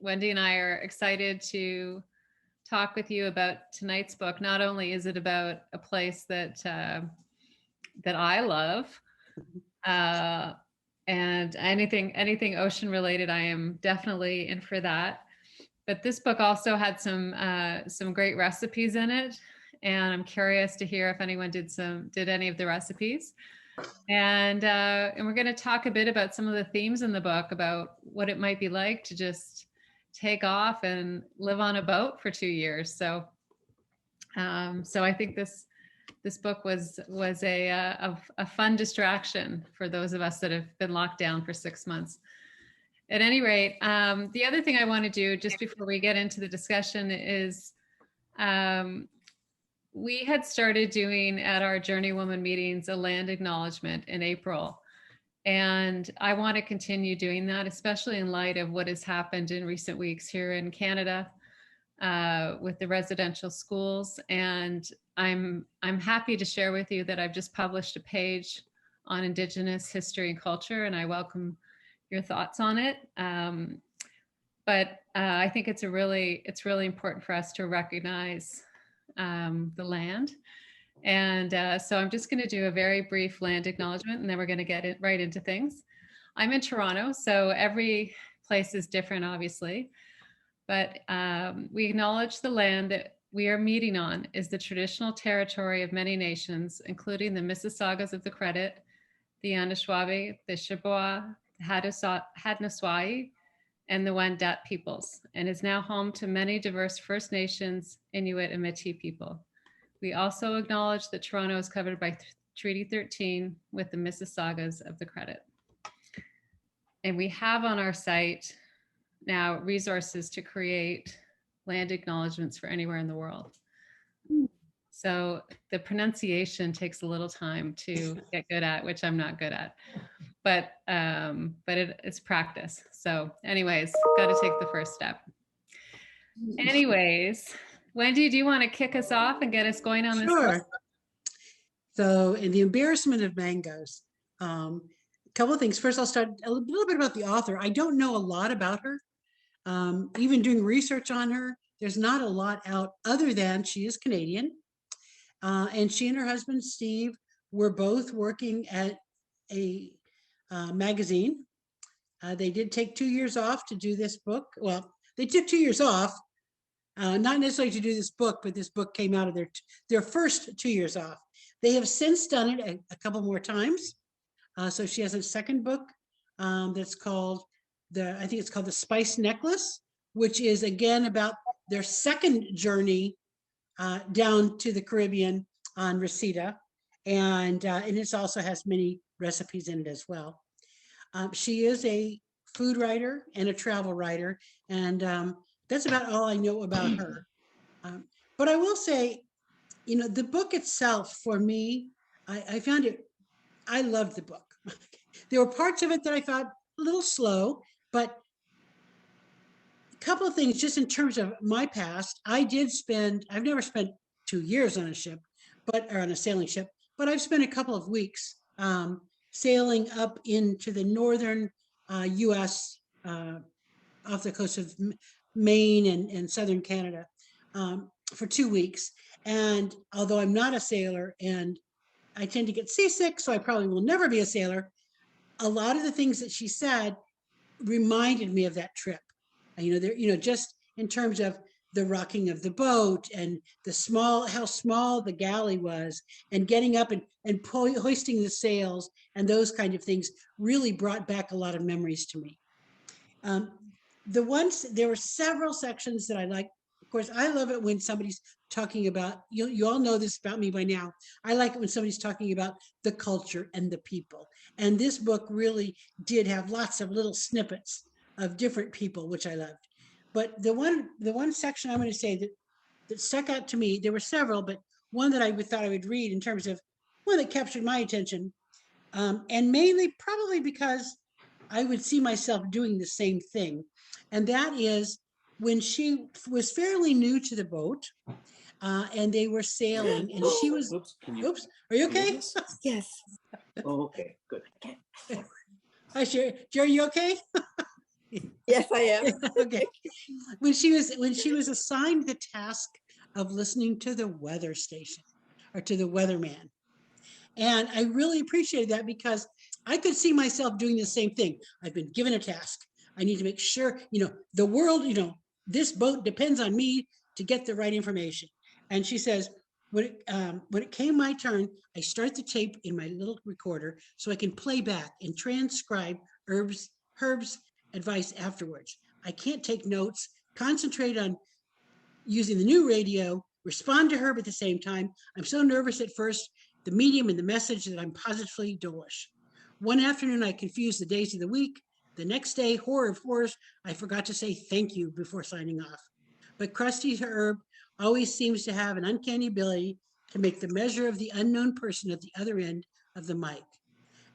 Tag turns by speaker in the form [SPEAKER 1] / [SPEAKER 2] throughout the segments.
[SPEAKER 1] Wendy and I are excited to talk with you about tonight's book. Not only is it about a place that I love, uh, and anything ocean related, I am definitely in for that. But this book also had some great recipes in it, and I'm curious to hear if anyone did any of the recipes. And we're going to talk a bit about some of the themes in the book, about what it might be like to just take off and live on a boat for 2 years. So I think this book was a fun distraction for those of us that have been locked down for 6 months. At any rate, the other thing I want to do just before we get into the discussion is we had started doing at our JourneyWoman meetings a land acknowledgement in April. And I want to continue doing that, especially in light of what has happened in recent weeks here in Canada with the residential schools. And I'm happy to share with you that I've just published a page on Indigenous history and culture, and I welcome your thoughts on it. But I think it's really important for us to recognize the land. And so I'm just going to do a very brief land acknowledgement, and then we're going to get right into things. I'm in Toronto, so every place is different, obviously. But we acknowledge the land that we are meeting on is the traditional territory of many nations, including the Mississaugas of the Credit, the Anishinaabe, the Chippewa, the Haudenosaunee, and the Wendat peoples, and is now home to many diverse First Nations, Inuit, and Métis people. We also acknowledge that Toronto is covered by Treaty 13 with the Mississaugas of the Credit. And we have on our site now resources to create land acknowledgements for anywhere in the world. So the pronunciation takes a little time to get good at, which I'm not good at, but it's practice. So anyways, got to take the first step. Anyways, Wendy, do you want to kick us off and get us going on this?
[SPEAKER 2] Sure. So in The Embarrassment of Mangoes, a couple of things. First, I'll start a little bit about the author. I don't know a lot about her. Even doing research on her, there's not a lot out other than she is Canadian. And she and her husband, Steve, were both working at a magazine. They did take 2 years off to do this book. Well, they took 2 years off, not necessarily to do this book, but this book came out of their first 2 years off. They have since done it a couple more times. So she has a second book that's called I think it's called The Spice Necklace, which is again about their second journey down to the Caribbean on Receta. And it also has many recipes in it as well. She is a food writer and a travel writer, and that's about all I know about her. But I will say, the book itself, for me, I found it, I loved the book. There were parts of it that I thought a little slow, but a couple of things just in terms of my past. I've never spent 2 years on a ship, or on a sailing ship, but I've spent a couple of weeks sailing up into the northern US off the coast of Maine and southern Canada for 2 weeks. And although I'm not a sailor and I tend to get seasick, so I probably will never be a sailor, a lot of the things that she said reminded me of that trip. Just in terms of the rocking of the boat and how small the galley was, and getting up and hoisting the sails, and those kind of things really brought back a lot of memories to me. There were several sections that I like. Of course, I love it when somebody's talking about, you all know this about me by now. I like it when somebody's talking about the culture and the people. And this book really did have lots of little snippets of different people, which I loved. But the one section I'm going to say that stuck out to me, there were several, but one that I thought I would read in terms of one that captured my attention, and mainly probably because I would see myself doing the same thing. And that is when she was fairly new to the boat, and they were sailing, and she was, oops, are you okay?
[SPEAKER 3] Yes. Oh, okay, good.
[SPEAKER 2] Hi, Jerry, you okay?
[SPEAKER 3] Yes, I am.
[SPEAKER 2] Okay. When she was assigned the task of listening to the weather station or to the weatherman. And I really appreciated that because I could see myself doing the same thing. I've been given a task. I need to make sure, the world, this boat depends on me to get the right information. And she says, when it came my turn, I start the tape in my little recorder so I can play back and transcribe Herb's advice afterwards. I can't take notes, concentrate on using the new radio, respond to Herb at the same time. I'm so nervous at first, the medium and the message, that I'm positively delish. One afternoon, I confused the days of the week. The next day, horror of horrors, I forgot to say thank you before signing off. But Krusty Herb always seems to have an uncanny ability to make the measure of the unknown person at the other end of the mic.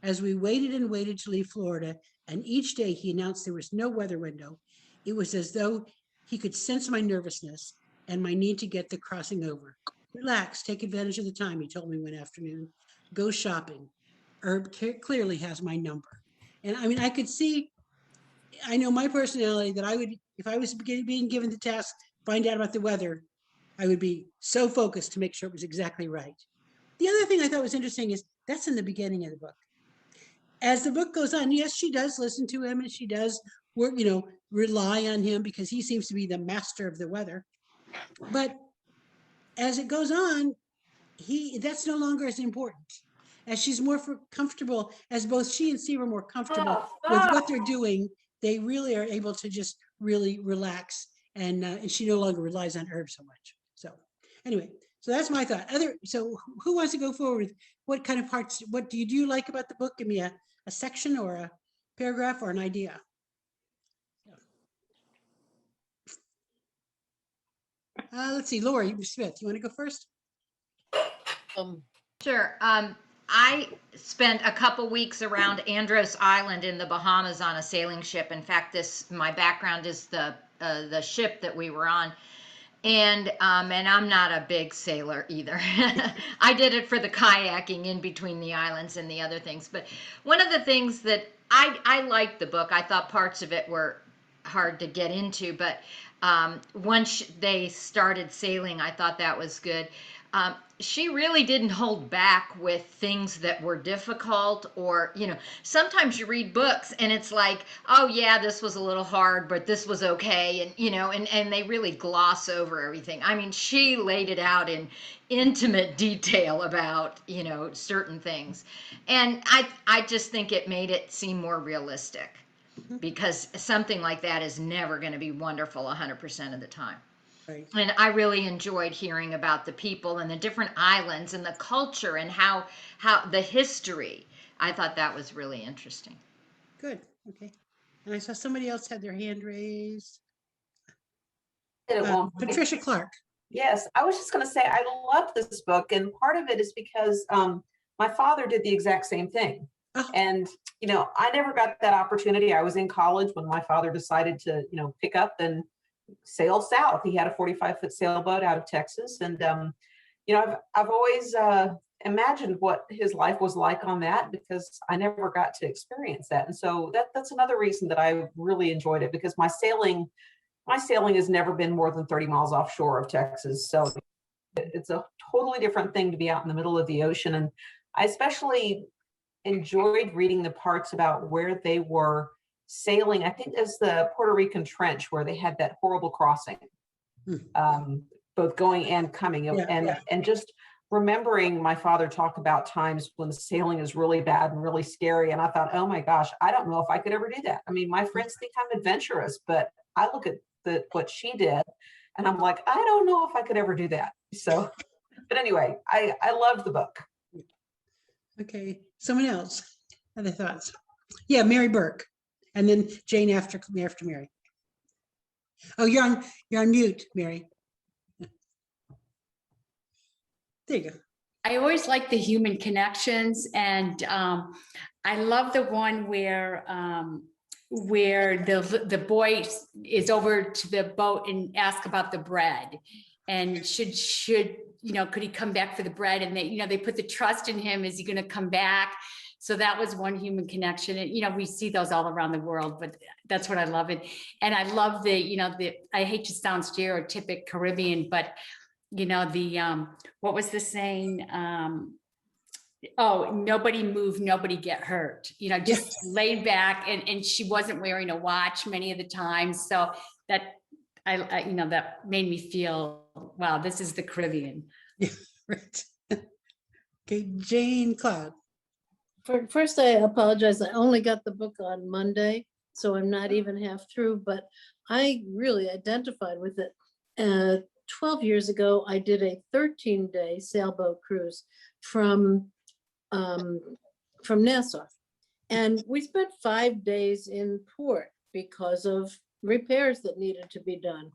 [SPEAKER 2] As we waited and waited to leave Florida, and each day he announced there was no weather window, it was as though he could sense my nervousness and my need to get the crossing over. Relax, take advantage of the time, he told me one afternoon. Go shopping. Herb clearly has my number. And I mean, I know my personality that I would, if I was being given the task, find out about the weather, I would be so focused to make sure it was exactly right. The other thing I thought was interesting is that's in the beginning of the book. As the book goes on, yes, she does listen to him and she does work, rely on him because he seems to be the master of the weather. But as it goes on, that's no longer as important. As she's more comfortable, as both she and Steve are more comfortable with what they're doing, they really are able to just really relax, and she no longer relies on Herb so much. So anyway, so that's my thought. So who wants to go forward? What kind of parts, what do you like about the book? Give me a section or a paragraph or an idea. Let's see, Lori Smith, you want to go first?
[SPEAKER 4] Sure. I spent a couple weeks around Andros Island in the Bahamas on a sailing ship. In fact, my background is the ship that we were on. And I'm not a big sailor either. I did it for the kayaking in between the islands and the other things. But one of the things that I liked the book, I thought parts of it were hard to get into, but once they started sailing, I thought that was good. She really didn't hold back with things that were difficult, or, sometimes you read books and it's like, oh yeah, this was a little hard, but this was okay. And, and they really gloss over everything. I mean, she laid it out in intimate detail about, certain things. And I just think it made it seem more realistic, because something like that is never going to be wonderful 100% of the time. Right. And I really enjoyed hearing about the people and the different islands and the culture and how the history. I thought that was really interesting.
[SPEAKER 2] Good. Okay. And I saw somebody else had their hand raised. Patricia Clark.
[SPEAKER 3] Yes, I was just going to say I love this book, and part of it is because my father did the exact same thing. Oh. And I never got that opportunity. I was in college when my father decided to pick up and sail south. He had a 45-foot sailboat out of Texas, and I've always imagined what his life was like on that, because I never got to experience that. And so that's another reason that I really enjoyed it, because my sailing has never been more than 30 miles offshore of Texas. So it's a totally different thing to be out in the middle of the ocean. And I especially enjoyed reading the parts about where they were sailing. I think it's the Puerto Rican Trench, where they had that horrible crossing, both going and coming. And just remembering my father talk about times when the sailing is really bad and really scary. And I thought, oh my gosh, I don't know if I could ever do that. I mean, my friends think I'm adventurous, but I look at what she did and I'm like, I don't know if I could ever do that. So, but anyway, I loved the book.
[SPEAKER 2] Okay. Someone else. Other thoughts? Yeah, Mary Burke. And then Jane after Mary. Oh, you're on mute, Mary. There you go.
[SPEAKER 5] I always like the human connections, and I love the one where the boy is over to the boat and asks about the bread, and should, could he come back for the bread? And they put the trust in him. Is he going to come back? So that was one human connection. And, we see those all around the world, but that's what I love. And I love I hate to sound stereotypic Caribbean, but, what was the saying? Oh, nobody move, nobody get hurt, just laid back. And she wasn't wearing a watch many of the times. So that, that made me feel, wow, this is the Caribbean.
[SPEAKER 2] Yeah, right. Okay, Jane Cloud.
[SPEAKER 6] First, I apologize. I only got the book on Monday, so I'm not even half through, but I really identified with it. 12 years ago, I did a 13-day sailboat cruise from Nassau. And we spent 5 days in port because of repairs that needed to be done.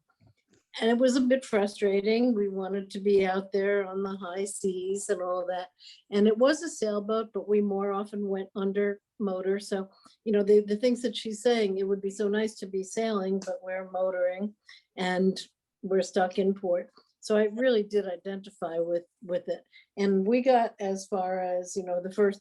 [SPEAKER 6] And it was a bit frustrating. We wanted to be out there on the high seas and all that. And it was a sailboat, but we more often went under motor. So, the things that she's saying, it would be so nice to be sailing, but we're motoring and we're stuck in port. So I really did identify with it. And we got as far as, the first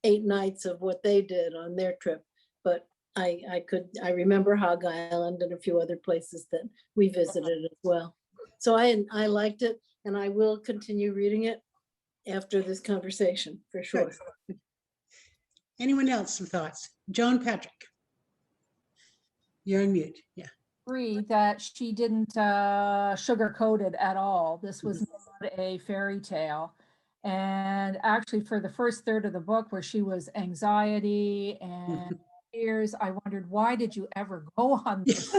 [SPEAKER 6] 8 nights of what they did on their trip. But I remember Hog Island and a few other places that we visited as well. So I liked it, and I will continue reading it after this conversation for sure.
[SPEAKER 2] Good. Anyone else some thoughts? Joan Patrick. You're on mute. Yeah.
[SPEAKER 7] Agree that she didn't sugarcoat it at all. This was not a fairy tale. And actually, for the first third of the book, where she was anxiety and fears, I wondered, why did you ever go on this?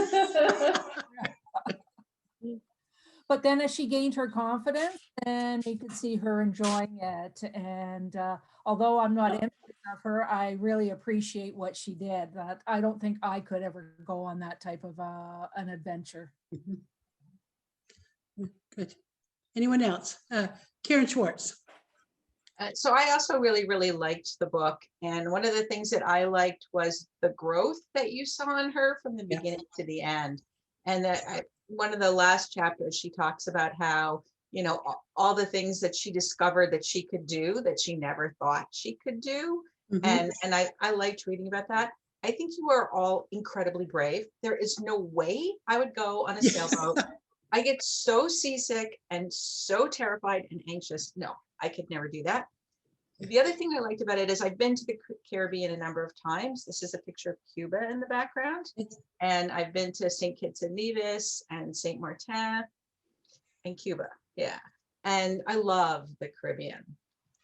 [SPEAKER 7] But then as she gained her confidence, and we could see her enjoying it. And although I'm not envious of her, I really appreciate what she did. That I don't think I could ever go on that type of an adventure.
[SPEAKER 2] Good. Anyone else? Karen Schwartz.
[SPEAKER 8] So I also really, really liked the book. And one of the things that I liked was the growth that you saw in her from the beginning to the end. And that one of the last chapters, she talks about how, all the things that she discovered that she could do that she never thought she could do. And I liked reading about that. I think you are all incredibly brave. There is no way I would go on a sailboat. I get so seasick and so terrified and anxious. No, I could never do that. The other thing I liked about it is I've been to the Caribbean a number of times. This is a picture of Cuba in the background. And I've been to St. Kitts and Nevis and St. Martin and Cuba. Yeah. And I love the Caribbean.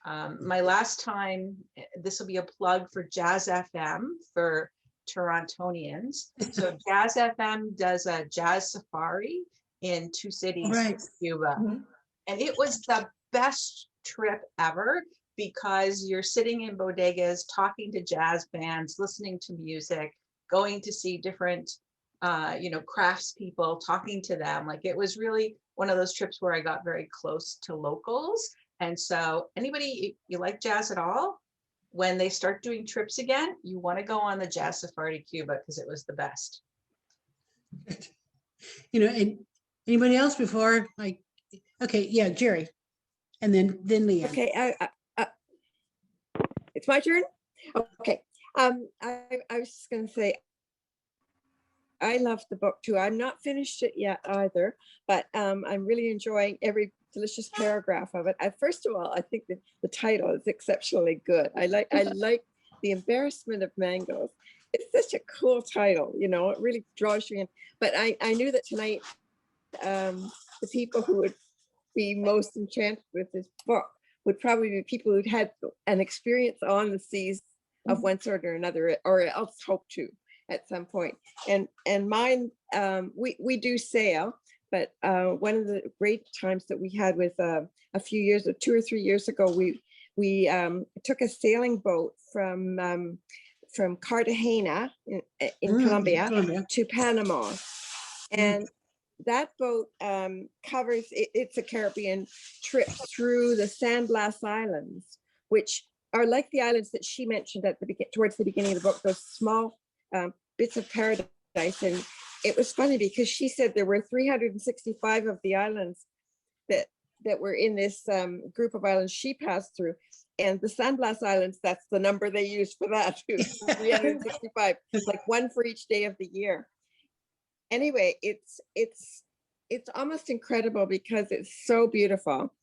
[SPEAKER 8] My last time, this will be a plug for Jazz FM for Torontonians. So Jazz FM does a jazz safari in 2 cities in Cuba. And it was the best trip ever, because you're sitting in bodegas, talking to jazz bands, listening to music, going to see different, crafts people, talking to them. Like, it was really one of those trips where I got very close to locals. And so anybody, you like jazz at all, when they start doing trips again, you want to go on the Jazz Safari to Cuba, because it was the best.
[SPEAKER 2] And anybody else before okay, yeah, Jerry. And then Leanne.
[SPEAKER 9] Okay, it's my turn. Okay, I was just going to say, I love the book too. I'm not finished it yet either, but I'm really enjoying every delicious paragraph of it. First of all, I think that the title is exceptionally good. I like The Embarrassment of Mangoes. It's such a cool title, it really draws you in. But I knew that tonight, the people who would be most enchanted with this book would probably be people who'd had an experience on the seas of one sort or another, or else hope to at some point. And mine, we do sail, but one of the great times that we had was a few years, 2 or 3 years ago, we took a sailing boat from Cartagena in Colombia to Panama. And that boat covers, it's a Caribbean trip through the Sandglass Islands, which are like the islands that she mentioned towards the beginning of the book, those small bits of paradise. And it was funny because she said there were 365 of the islands that were in this group of islands she passed through. And the Sandblast Islands, that's the number they use for that, 365. It's like one for each day of the year. Anyway, it's almost incredible because it's so beautiful.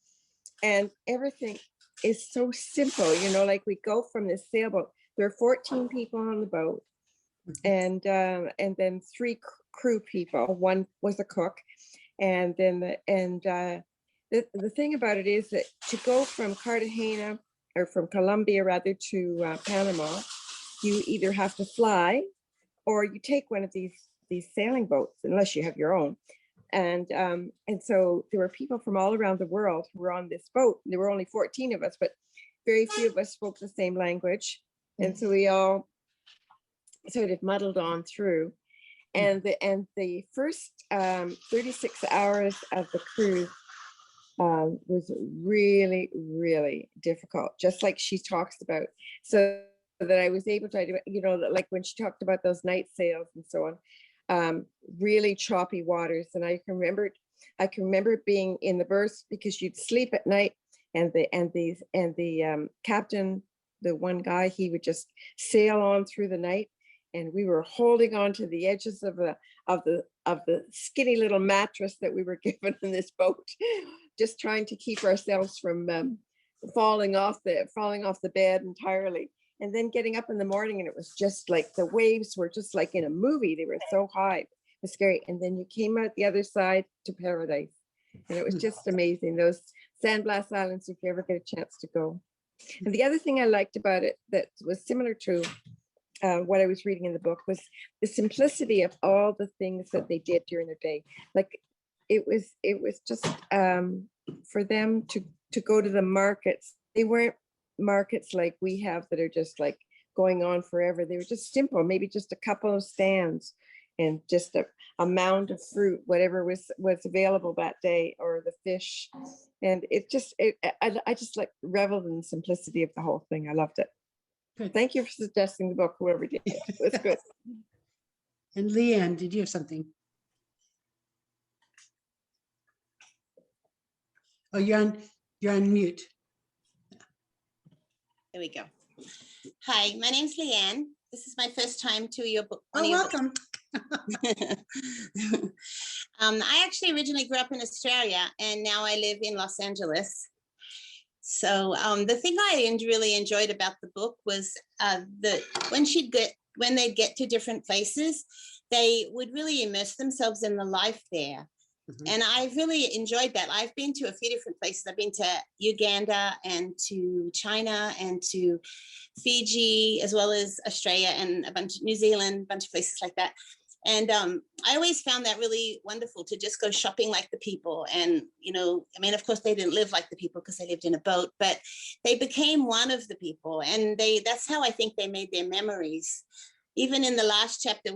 [SPEAKER 9] And everything is so simple, you know, like we go from this sailboat. There are 14 people on the boat, and then 3 crew people. One was a cook, and then the thing about it is that to go from Cartagena, or from Colombia rather, to Panama, you either have to fly or you take one of these sailing boats, unless you have your own. And so there were people from all around the world who were on this boat. There were only 14 of us, but very few of us spoke the same language. And so we all sort of muddled on through. And the first 36 hours of the cruise was really, really difficult, just like she talks about. So that I was able to, you know, like when she talked about those night sails and so on, really choppy waters. And I can remember being in the berth, because you'd sleep at night, and the captain, the one guy, he would just sail on through the night, and we were holding on to the edges of the skinny little mattress that we were given in this boat, just trying to keep ourselves from falling off the bed entirely. And then getting up in the morning, and it was just like the waves were just like in a movie. They were so high, it was scary. And then you came out the other side to paradise, and it was just amazing. Those Sandblast Islands, if you ever get a chance to go. And the other thing I liked about it that was similar to what I was reading in the book was the simplicity of all the things that they did during the day. Like it was just for them to go to the markets. They weren't markets like we have that are just like going on forever. They were just simple, maybe just a couple of stands and just a mound of fruit, whatever was available that day, or the fish. And I just like reveled in the simplicity of the whole thing. I loved it.
[SPEAKER 2] Good.
[SPEAKER 9] Thank you for suggesting the book, whoever did it. It was good.
[SPEAKER 2] And Leanne, did you have something? Oh, you're on mute.
[SPEAKER 10] There we go. Hi, my name's Leanne. This is my first time to your book.
[SPEAKER 2] Oh, welcome.
[SPEAKER 10] I actually originally grew up in Australia, and now I live in Los Angeles. So the thing I really enjoyed about the book was when they'd get to different places, they would really immerse themselves in the life there. Mm-hmm. And I really enjoyed that. I've been to a few different places. I've been to Uganda and to China and to Fiji, as well as Australia and a bunch of New Zealand, a bunch of places like that. And I always found that really wonderful to just go shopping like the people. And, you know, I mean, of course, they didn't live like the people because they lived in a boat, but they became one of the people. And that's how I think they made their memories. Even in the last chapter,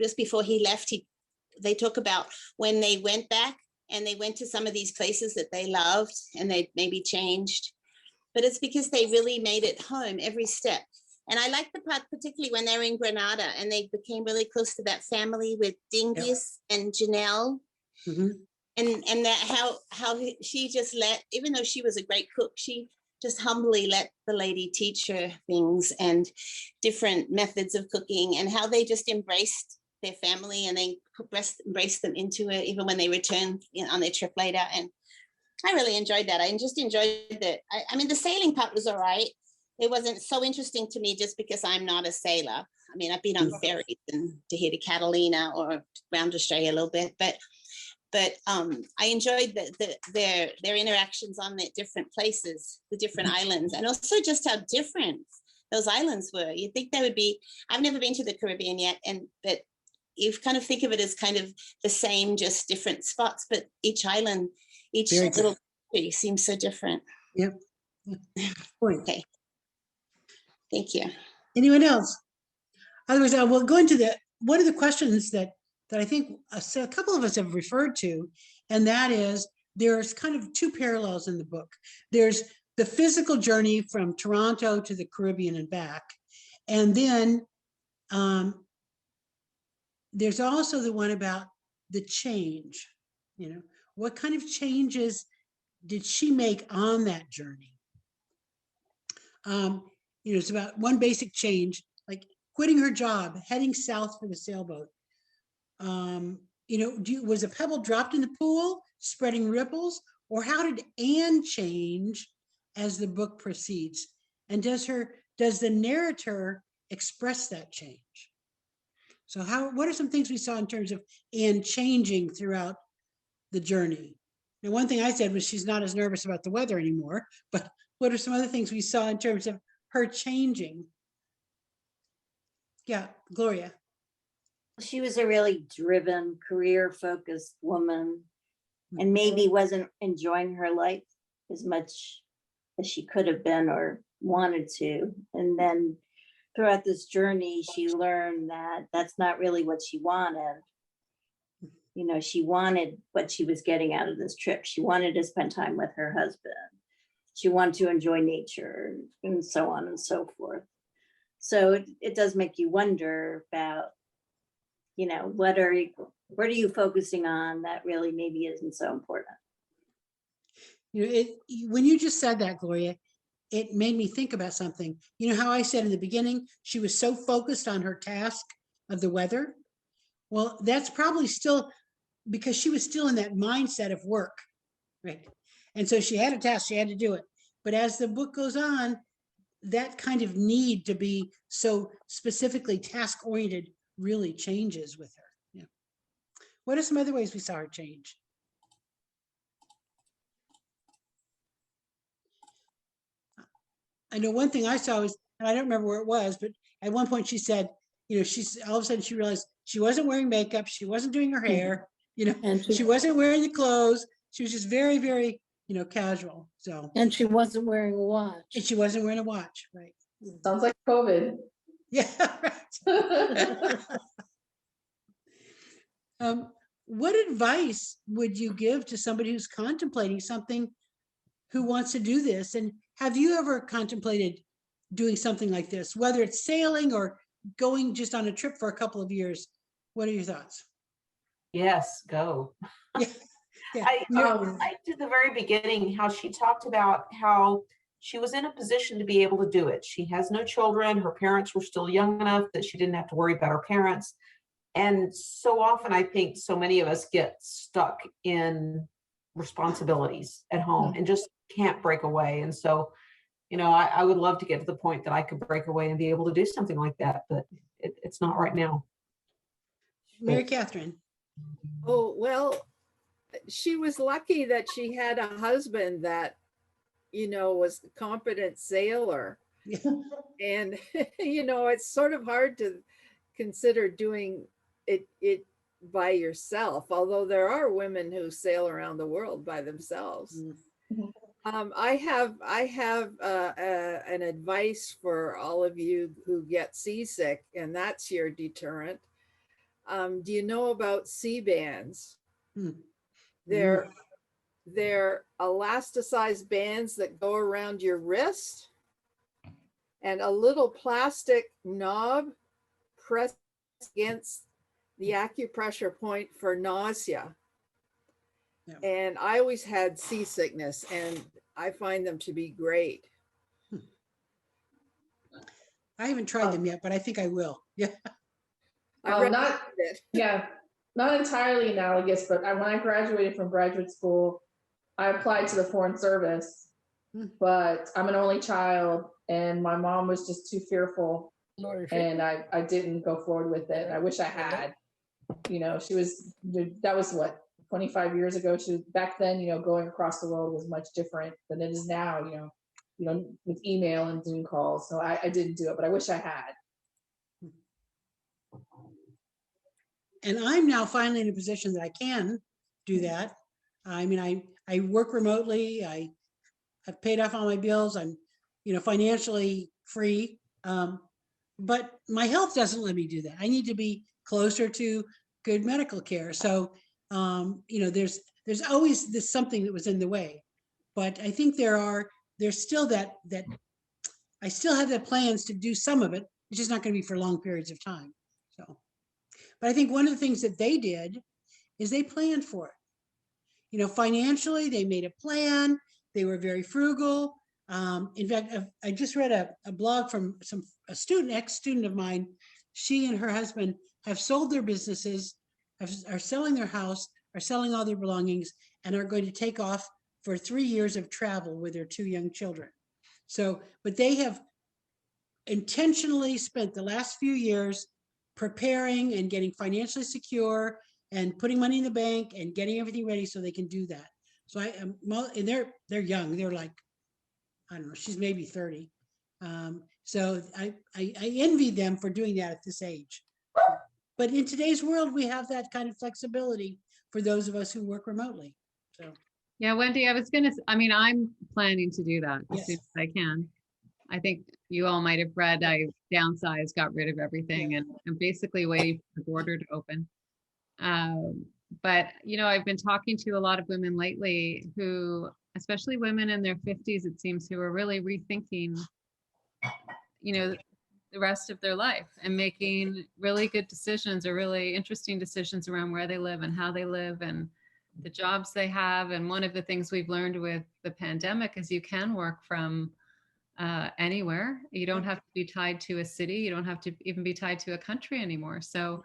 [SPEAKER 10] just before he left, they talk about when they went back and they went to some of these places that they loved and they maybe changed, but it's because they really made it home every step. And I like the part, particularly when they were in Granada and they became really close to that family with Dingus and Janelle. Mm-hmm. And that how she just let, even though she was a great cook, she just humbly let the lady teach her things and different methods of cooking, and how they just embraced their family and they embraced them into it, even when they returned on their trip later. And I really enjoyed that. I just enjoyed that. I mean, the sailing part was all right. It wasn't so interesting to me just because I'm not a sailor. I mean, I've been on ferries and to Catalina or around Australia a little bit, but I enjoyed their interactions on the different places, the different islands, and also just how different those islands were. You'd think they would be, I've never been to the Caribbean yet, but you kind of think of it as kind of the same, just different spots, but each island, each little country seems so different.
[SPEAKER 2] Yep.
[SPEAKER 10] Okay. Thank you.
[SPEAKER 2] Anyone else? Otherwise, we'll go into one of the questions that I think a couple of us have referred to, and that is there's kind of two parallels in the book. There's the physical journey from Toronto to the Caribbean and back, and then there's also the one about the change, what kind of changes did she make on that journey? It's about one basic change, like quitting her job, heading south for the sailboat. Was a pebble dropped in the pool, spreading ripples, or how did Anne change as the book proceeds? And does the narrator express that change? So what are some things we saw in terms of Anne changing throughout the journey? Now, one thing I said was she's not as nervous about the weather anymore, but what are some other things we saw in terms of her changing? Yeah, Gloria.
[SPEAKER 11] She was a really driven, career-focused woman, and maybe wasn't enjoying her life as much as she could have been or wanted to. And then throughout this journey, she learned that that's not really what she wanted. She wanted what she was getting out of this trip. She wanted to spend time with her husband. She wanted to enjoy nature and so on and so forth. So it does make you wonder about, what are you focusing on that really maybe isn't so important?
[SPEAKER 2] When you just said that, Gloria, it made me think about something. You know how I said in the beginning, she was so focused on her task of the weather? Well, that's probably still because she was still in that mindset of work, right? And so she had a task, she had to do it. But as the book goes on, that kind of need to be so specifically task-oriented really changes with her. Yeah. What are some other ways we saw her change? I know one thing I saw was, and I don't remember where it was, but at one point she said, she's all of a sudden she realized she wasn't wearing makeup, she wasn't doing her hair,
[SPEAKER 6] And
[SPEAKER 2] she wasn't wearing the clothes. She was just very, very, casual. So.
[SPEAKER 6] And she wasn't wearing a watch.
[SPEAKER 2] And she wasn't wearing a watch, right?
[SPEAKER 12] Sounds like COVID.
[SPEAKER 2] Yeah, right. What advice would you give to somebody who's contemplating something, who wants to do this? And have you ever contemplated doing something like this, whether it's sailing or going just on a trip for a couple of years? What are your thoughts?
[SPEAKER 3] Yes, go.
[SPEAKER 2] Yeah. Yeah.
[SPEAKER 3] I liked at the very beginning how she talked about how she was in a position to be able to do it. She has no children. Her parents were still young enough that she didn't have to worry about her parents. And so often I think so many of us get stuck in responsibilities at home and just can't break away. And so, I would love to get to the point that I could break away and be able to do something like that, but it's not right now.
[SPEAKER 2] Mary Catherine.
[SPEAKER 13] Oh, well, she was lucky that she had a husband that, was a competent sailor.
[SPEAKER 2] Yeah.
[SPEAKER 13] And, it's sort of hard to consider doing it by yourself, although there are women who sail around the world by themselves.
[SPEAKER 2] Mm-hmm.
[SPEAKER 13] I have an advice for all of you who get seasick, and that's your deterrent. Do you know about sea bands?
[SPEAKER 2] Mm.
[SPEAKER 13] They're elasticized bands that go around your wrist, and a little plastic knob pressed against the acupressure point for nausea.
[SPEAKER 2] Yeah.
[SPEAKER 13] And I always had seasickness, and I find them to be great.
[SPEAKER 2] I haven't tried them yet, but I think I will. Yeah.
[SPEAKER 12] Not entirely analogous, but when I graduated from graduate school, I applied to the Foreign Service, but I'm an only child and my mom was just too fearful, and I didn't go forward with it. I wish I had. That was what, 25 years ago. Back then, going across the world was much different than it is now, with email and Zoom calls. So I didn't do it, but I wish I had.
[SPEAKER 2] And I'm now finally in a position that I can do that. I mean, I work remotely. I have paid off all my bills. I'm, financially free. But my health doesn't let me do that. I need to be closer to good medical care. So, there's always this something that was in the way. But I think there's still that I still have the plans to do some of it. It's just not going to be for long periods of time. So, but I think one of the things that they did is they planned for it. financially, they made a plan. They were very frugal. In fact, I just read a blog from a student, ex-student of mine. She and her husband have sold their businesses, are selling their house, are selling all their belongings, and are going to take off for 3 years of travel with their 2 young children. So, but they have intentionally spent the last few years preparing and getting financially secure and putting money in the bank and getting everything ready so they can do that. So and they're young. They're like, I don't know, she's maybe 30. So I envy them for doing that at this age. But in today's world, we have that kind of flexibility for those of us who work remotely. So
[SPEAKER 1] yeah, Wendy, I'm planning to do that as soon as I can. I think you all might have read, I downsized, got rid of everything, and I'm basically waiting for the border to open. But, I've been talking to a lot of women lately who, especially women in their 50s, it seems, who are really rethinking, the rest of their life and making really good decisions or really interesting decisions around where they live and how they live and the jobs they have. And one of the things we've learned with the pandemic is you can work from anywhere. You don't have to be tied to a city. You don't have to even be tied to a country anymore. So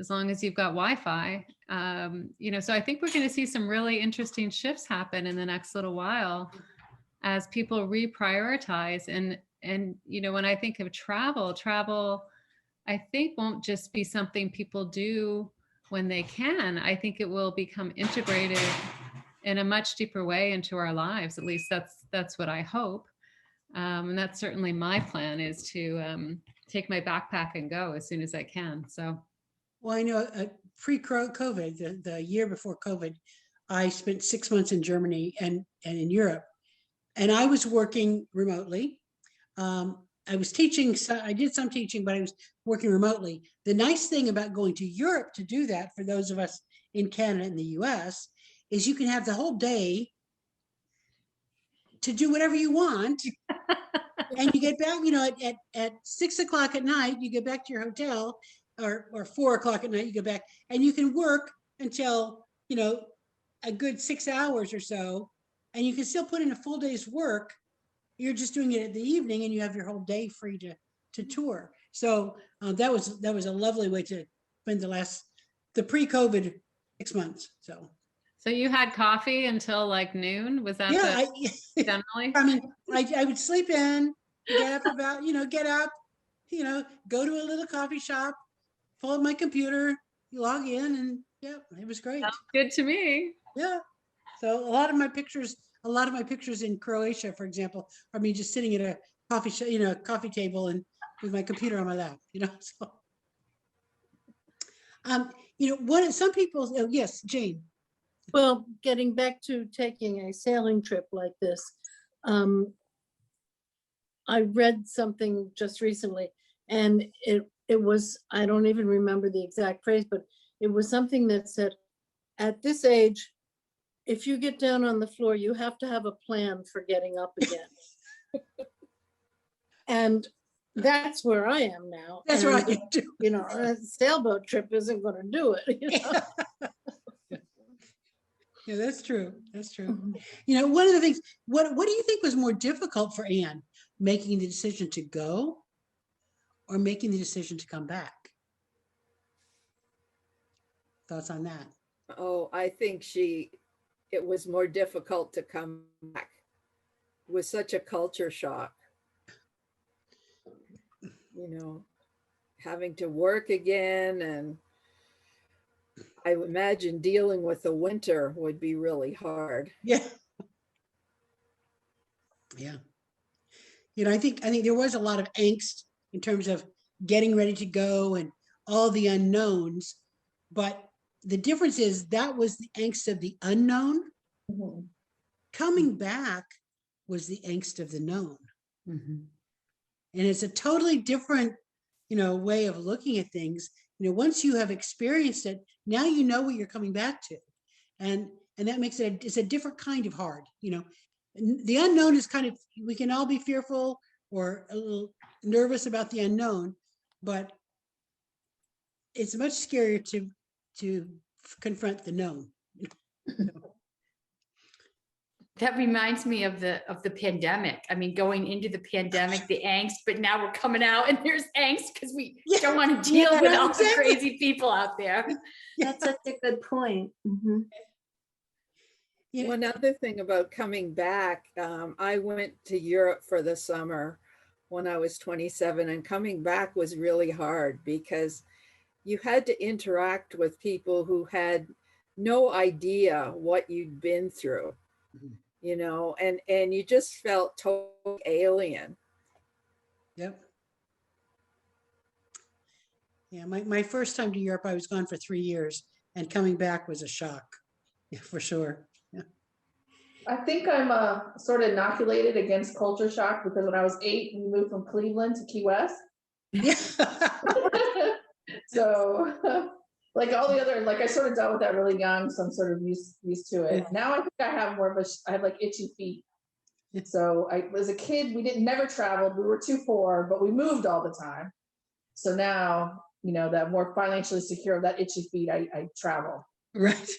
[SPEAKER 1] as long as you've got Wi-Fi, so I think we're going to see some really interesting shifts happen in the next little while as people reprioritize. And when I think of travel, I think won't just be something people do when they can. I think it will become integrated in a much deeper way into our lives. At least that's what I hope. And that's certainly my plan, is to take my backpack and go as soon as I can. So,
[SPEAKER 2] well, I know pre-COVID, the year before COVID, I spent 6 months in Germany and in Europe, and I was working remotely. I was teaching, so I did some teaching, but I was working remotely. The nice thing about going to Europe to do that, for those of us in Canada and the US, is you can have the whole day to do whatever you want. And you get back, at 6 o'clock at night, you get back to your hotel, or 4 o'clock at night, you go back, and you can work until, a good 6 hours or so, and you can still put in a full day's work. You're just doing it at the evening, and you have your whole day free to tour. So that was a lovely way to spend the pre-COVID 6 months.
[SPEAKER 3] So you had coffee until like noon? Was that generally?
[SPEAKER 2] I mean, I would sleep in, get up, go to a little coffee shop, pull up my computer, log in, and it was great.
[SPEAKER 3] Sounds good to me.
[SPEAKER 2] Yeah. So a lot of my pictures in Croatia, for example, are me just sitting at a coffee shop, coffee table, and with my computer on my lap, so. Some people, yes, Jane.
[SPEAKER 6] Well, getting back to taking a sailing trip like this, I read something just recently, and it was, I don't even remember the exact phrase, but it was something that said, at this age, if you get down on the floor, you have to have a plan for getting up again. And that's where I am now.
[SPEAKER 2] That's right.
[SPEAKER 6] A sailboat trip isn't going to do it.
[SPEAKER 2] Yeah, that's true. That's true. One of the things, what do you think was more difficult for Ann, making the decision to go or making the decision to come back? Thoughts on that?
[SPEAKER 13] Oh, I think it was more difficult to come back. It was such a culture shock. Having to work again, and I imagine dealing with the winter would be really hard.
[SPEAKER 2] Yeah. Yeah. I think there was a lot of angst in terms of getting ready to go and all the unknowns, but the difference is that was the angst of the unknown. Mm-hmm. Coming back was the angst of the known. Mm-hmm. And it's a totally different, way of looking at things. Once you have experienced it, now you know what you're coming back to. And that makes it's a different kind of hard. The unknown is kind of, we can all be fearful or a little nervous about the unknown, but it's much scarier to confront the known.
[SPEAKER 5] That reminds me of the pandemic. I mean, going into the pandemic, the angst, but now we're coming out and there's angst because we don't want to deal with all the crazy people out there.
[SPEAKER 11] That's such a good point.
[SPEAKER 13] One other thing about coming back, I went to Europe for the summer when I was 27, and coming back was really hard because you had to interact with people who had no idea what you'd been through. You know, and you just felt totally alien.
[SPEAKER 2] Yep. Yeah, my first time to Europe, I was gone for 3 years, and coming back was a shock. Yeah, for sure. Yeah.
[SPEAKER 12] I think I'm sort of inoculated against culture shock because when I was 8, we moved from Cleveland to Key West.
[SPEAKER 2] Yeah.
[SPEAKER 12] So like all the other, like I sort of dealt with that really young, so I'm sort of used to it. Now I think I have more of a, I have like itchy feet. So as a kid, we never traveled. We were too poor, but we moved all the time. So now, you know, that more financially secure, that itchy feet, I travel.
[SPEAKER 2] Right.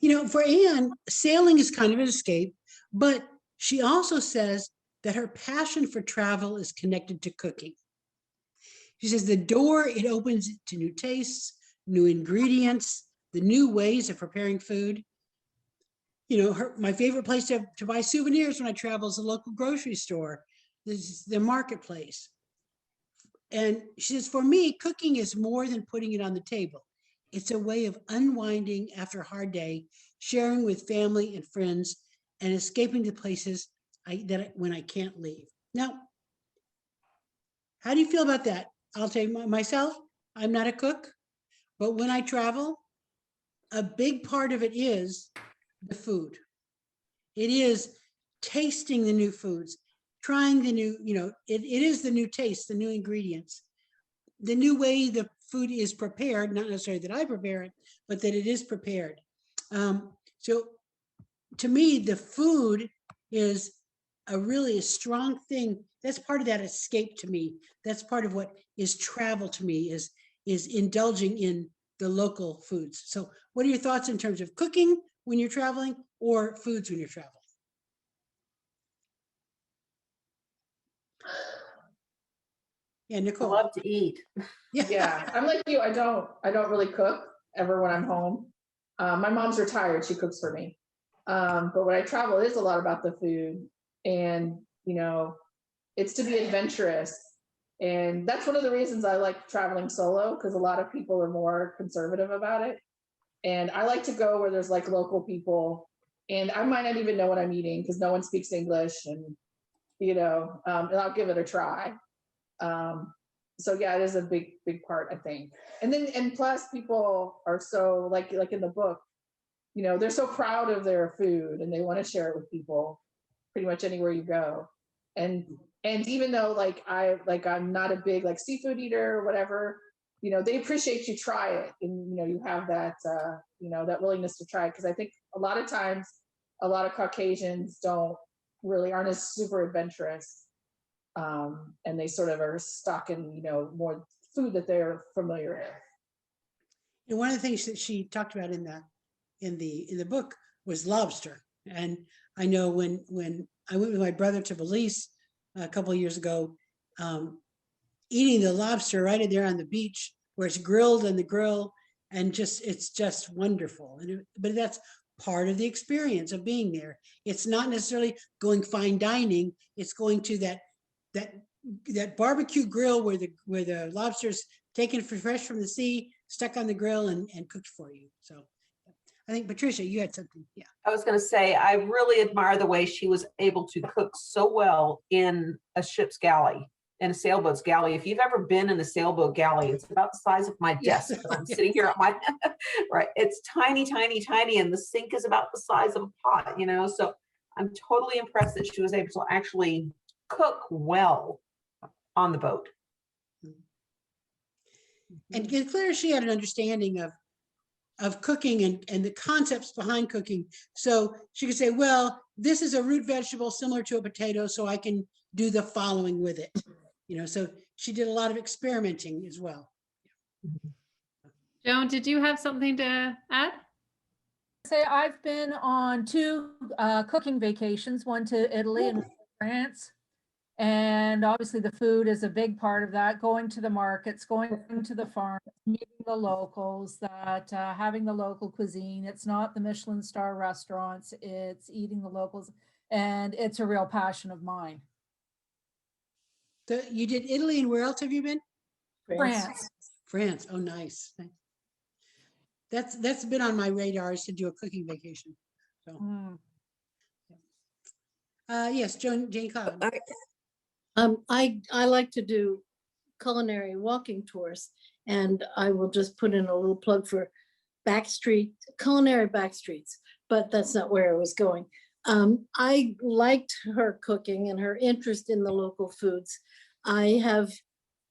[SPEAKER 2] You know, for Ann, sailing is kind of an escape, but she also says that her passion for travel is connected to cooking. She says the door it opens to new tastes, new ingredients, the new ways of preparing food. You know, my favorite place to buy souvenirs when I travel is the local grocery store, the marketplace. And she says, for me, cooking is more than putting it on the table. It's a way of unwinding after a hard day, sharing with family and friends, and escaping to places when I can't leave. Now, how do you feel about that? I'll tell you myself, I'm not a cook, but when I travel, a big part of it is the food. It is tasting the new foods, trying the new, you know, it is the new taste, the new ingredients, the new way the food is prepared, not necessarily that I prepare it, but that it is prepared. So to me, the food is really a strong thing. That's part of that escape to me. That's part of what is travel to me, is indulging in the local foods. So what are your thoughts in terms of cooking when you're traveling or foods when you're traveling? Yeah, Nicole.
[SPEAKER 3] I love to eat.
[SPEAKER 12] Yeah, I'm like you. I don't really cook ever when I'm home. My mom's retired. She cooks for me. But when I travel, it is a lot about the food. And, you know, it's to be adventurous. And that's one of the reasons I like traveling solo, because a lot of people are more conservative about it. And I like to go where there's like local people, and I might not even know what I'm eating because no one speaks English, and, you know, and I'll give it a try. So yeah, it is a big part, I think. And plus people are so like in the book, you know, they're so proud of their food and they want to share it with people pretty much anywhere you go. And even though I'm not a big like seafood eater or whatever, you know, they appreciate you try it, and, you know, you have that, you know, that willingness to try it. Cause I think a lot of times, a lot of Caucasians aren't as super adventurous. And they sort of are stuck in, you know, more food that they're familiar with.
[SPEAKER 2] And one of the things that she talked about in the book was lobster. And I know when I went with my brother to Belize a couple of years ago, eating the lobster right in there on the beach where it's grilled on the grill, and it's just wonderful. But that's part of the experience of being there. It's not necessarily going fine dining. It's going to that barbecue grill where the lobster's taken fresh from the sea, stuck on the grill and cooked for you. So I think, Patricia, you had something. Yeah.
[SPEAKER 3] I was going to say, I really admire the way she was able to cook so well in a ship's galley, in a sailboat's galley. If you've ever been in a sailboat galley, it's about the size of my desk. I'm sitting here at my, right. It's tiny, tiny, tiny. And the sink is about the size of a pot, you know? So I'm totally impressed that she was able to actually cook well on the boat.
[SPEAKER 2] And clearly she had an understanding of cooking and the concepts behind cooking. So she could say, well, this is a root vegetable similar to a potato, so I can do the following with it. You know, so she did a lot of experimenting as well.
[SPEAKER 1] Joan, did you have something to add?
[SPEAKER 7] say I've been on 2 cooking vacations, one to Italy and France. And obviously the food is a big part of that, going to the markets, going to the farms, meeting the locals, that having the local cuisine. It's not the Michelin star restaurants, it's eating the locals. And it's a real passion of mine.
[SPEAKER 2] So you did Italy, and where else have you been?
[SPEAKER 7] France.
[SPEAKER 2] France. Oh, nice. That's been on my radar, is to do a cooking vacation. So, yes, Jane Cobb.
[SPEAKER 6] I like to do culinary walking tours, and I will just put in a little plug for culinary backstreets, but that's not where I was going. I liked her cooking and her interest in the local foods. I have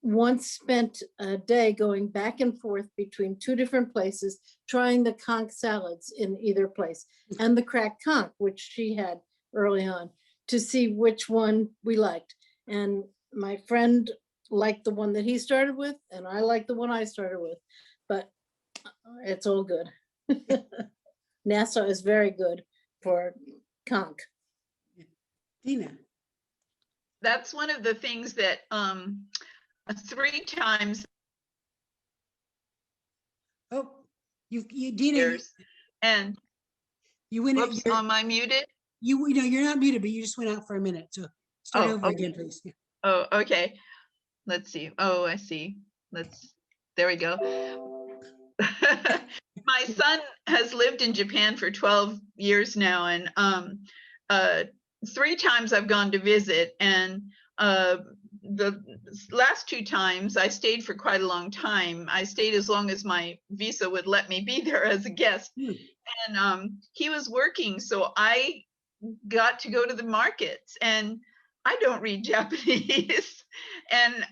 [SPEAKER 6] once spent a day going back and forth between 2 different places, trying the conch salads in either place and the cracked conch, which she had early on, to see which one we liked. And my friend liked the one that he started with, and I liked the one I started with, but it's all good. Nassau is very good for conch.
[SPEAKER 2] Dina.
[SPEAKER 14] That's one of the things that 3 times.
[SPEAKER 2] Oh, you Dina.
[SPEAKER 14] And
[SPEAKER 2] you went.
[SPEAKER 14] Whoops, am I muted?
[SPEAKER 2] You know, you're not muted, but you just went out for a minute. So start over again, please. Yeah.
[SPEAKER 14] Oh, okay. Let's see. Oh, I see. There we go. My son has lived in Japan for 12 years now, and 3 times I've gone to visit, and the last 2 times I stayed for quite a long time. I stayed as long as my visa would let me be there as a guest. And he was working, so I got to go to the markets, and I don't read Japanese and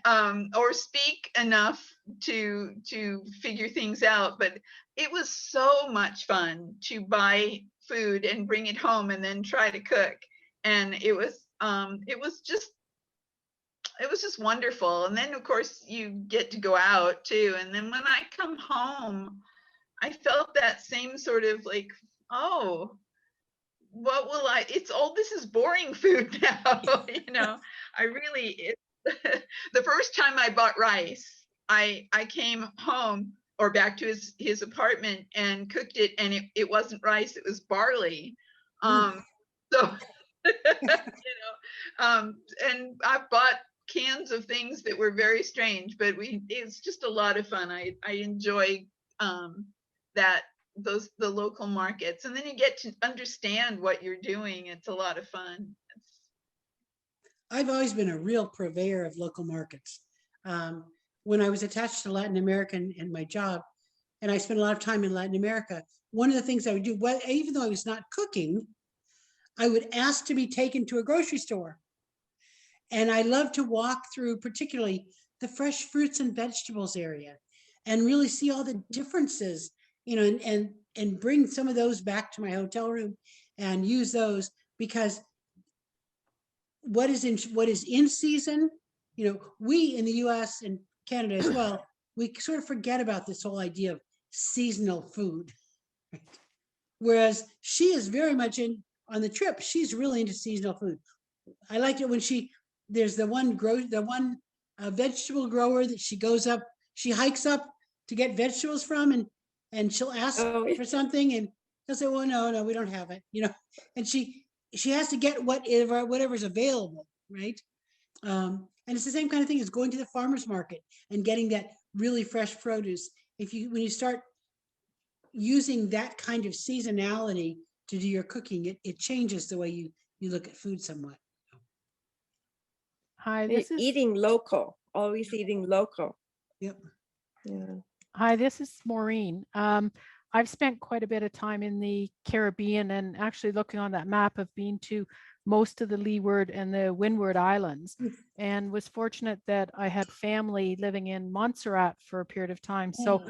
[SPEAKER 14] or speak enough to figure things out, but it was so much fun to buy food and bring it home and then try to cook. And it was just wonderful. And then of course you get to go out too. And then when I come home, I felt that same sort of like, oh, what will this is boring food now. You know, the first time I bought rice, I came home or back to his apartment and cooked it, and it wasn't rice, it was barley. So and I bought cans of things that were very strange, but it's just a lot of fun. I enjoy the local markets, and then you get to understand what you're doing. It's a lot of fun.
[SPEAKER 2] I've always been a real purveyor of local markets. When I was attached to Latin America in my job, and I spent a lot of time in Latin America, one of the things I would do, even though I was not cooking, I would ask to be taken to a grocery store. And I love to walk through particularly the fresh fruits and vegetables area and really see all the differences, you know, and bring some of those back to my hotel room and use those, because what is in season, you know, we in the US and Canada as well, we sort of forget about this whole idea of seasonal food. Right? Whereas she is very much on the trip, she's really into seasonal food. I liked it when there's the one vegetable grower that she goes up, she hikes up to get vegetables from, and she'll ask for something, and they'll say, well, no, we don't have it, you know, and she has to get whatever's available, right? And it's the same kind of thing as going to the farmer's market and getting that really fresh produce. When you start using that kind of seasonality to do your cooking, it changes the way you look at food somewhat.
[SPEAKER 15] Hi, this is
[SPEAKER 9] eating local, always eating local.
[SPEAKER 2] Yep.
[SPEAKER 9] Yeah.
[SPEAKER 15] Hi, this is Maureen. I've spent quite a bit of time in the Caribbean, and actually looking on that map, I've been to most of the Leeward and the Windward Islands, and was fortunate that I had family living in Montserrat for a period of time. So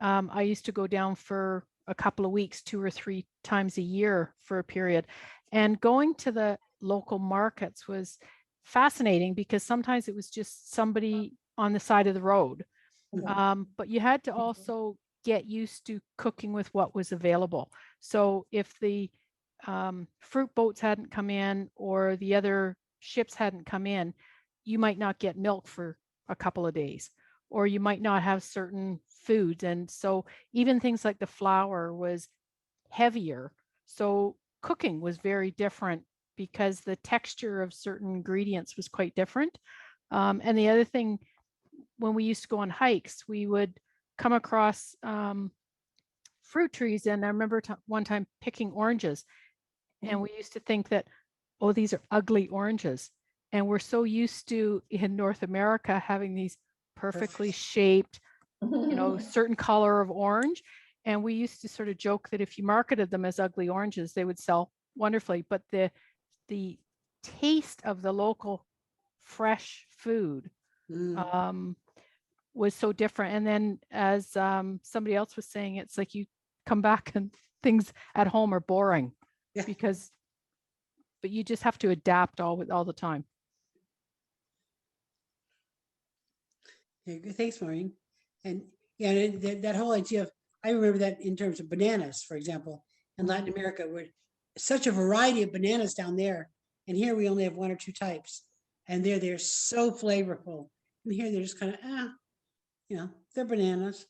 [SPEAKER 15] I used to go down for a couple of weeks, 2 or 3 times a year for a period. And going to the local markets was fascinating, because sometimes it was just somebody on the side of the road. But you had to also get used to cooking with what was available. So if the fruit boats hadn't come in or the other ships hadn't come in, you might not get milk for a couple of days, or you might not have certain foods. And so even things like the flour was heavier. So cooking was very different because the texture of certain ingredients was quite different. And the other thing, when we used to go on hikes, we would come across fruit trees. And I remember one time picking oranges, and we used to think that, oh, these are ugly oranges. And we're so used to in North America having these perfectly shaped, certain color of orange. And we used to sort of joke that if you marketed them as ugly oranges, they would sell wonderfully. But the taste of the local fresh food was so different. And then as somebody else was saying, it's like you come back and things at home are boring but you just have to adapt all the time.
[SPEAKER 2] Yeah, thanks, Maureen. And yeah, that whole idea of, I remember that in terms of bananas, for example, in Latin America, where such a variety of bananas down there. And here we only have one or two types. And they're so flavorful. And here they're just kind of, they're bananas,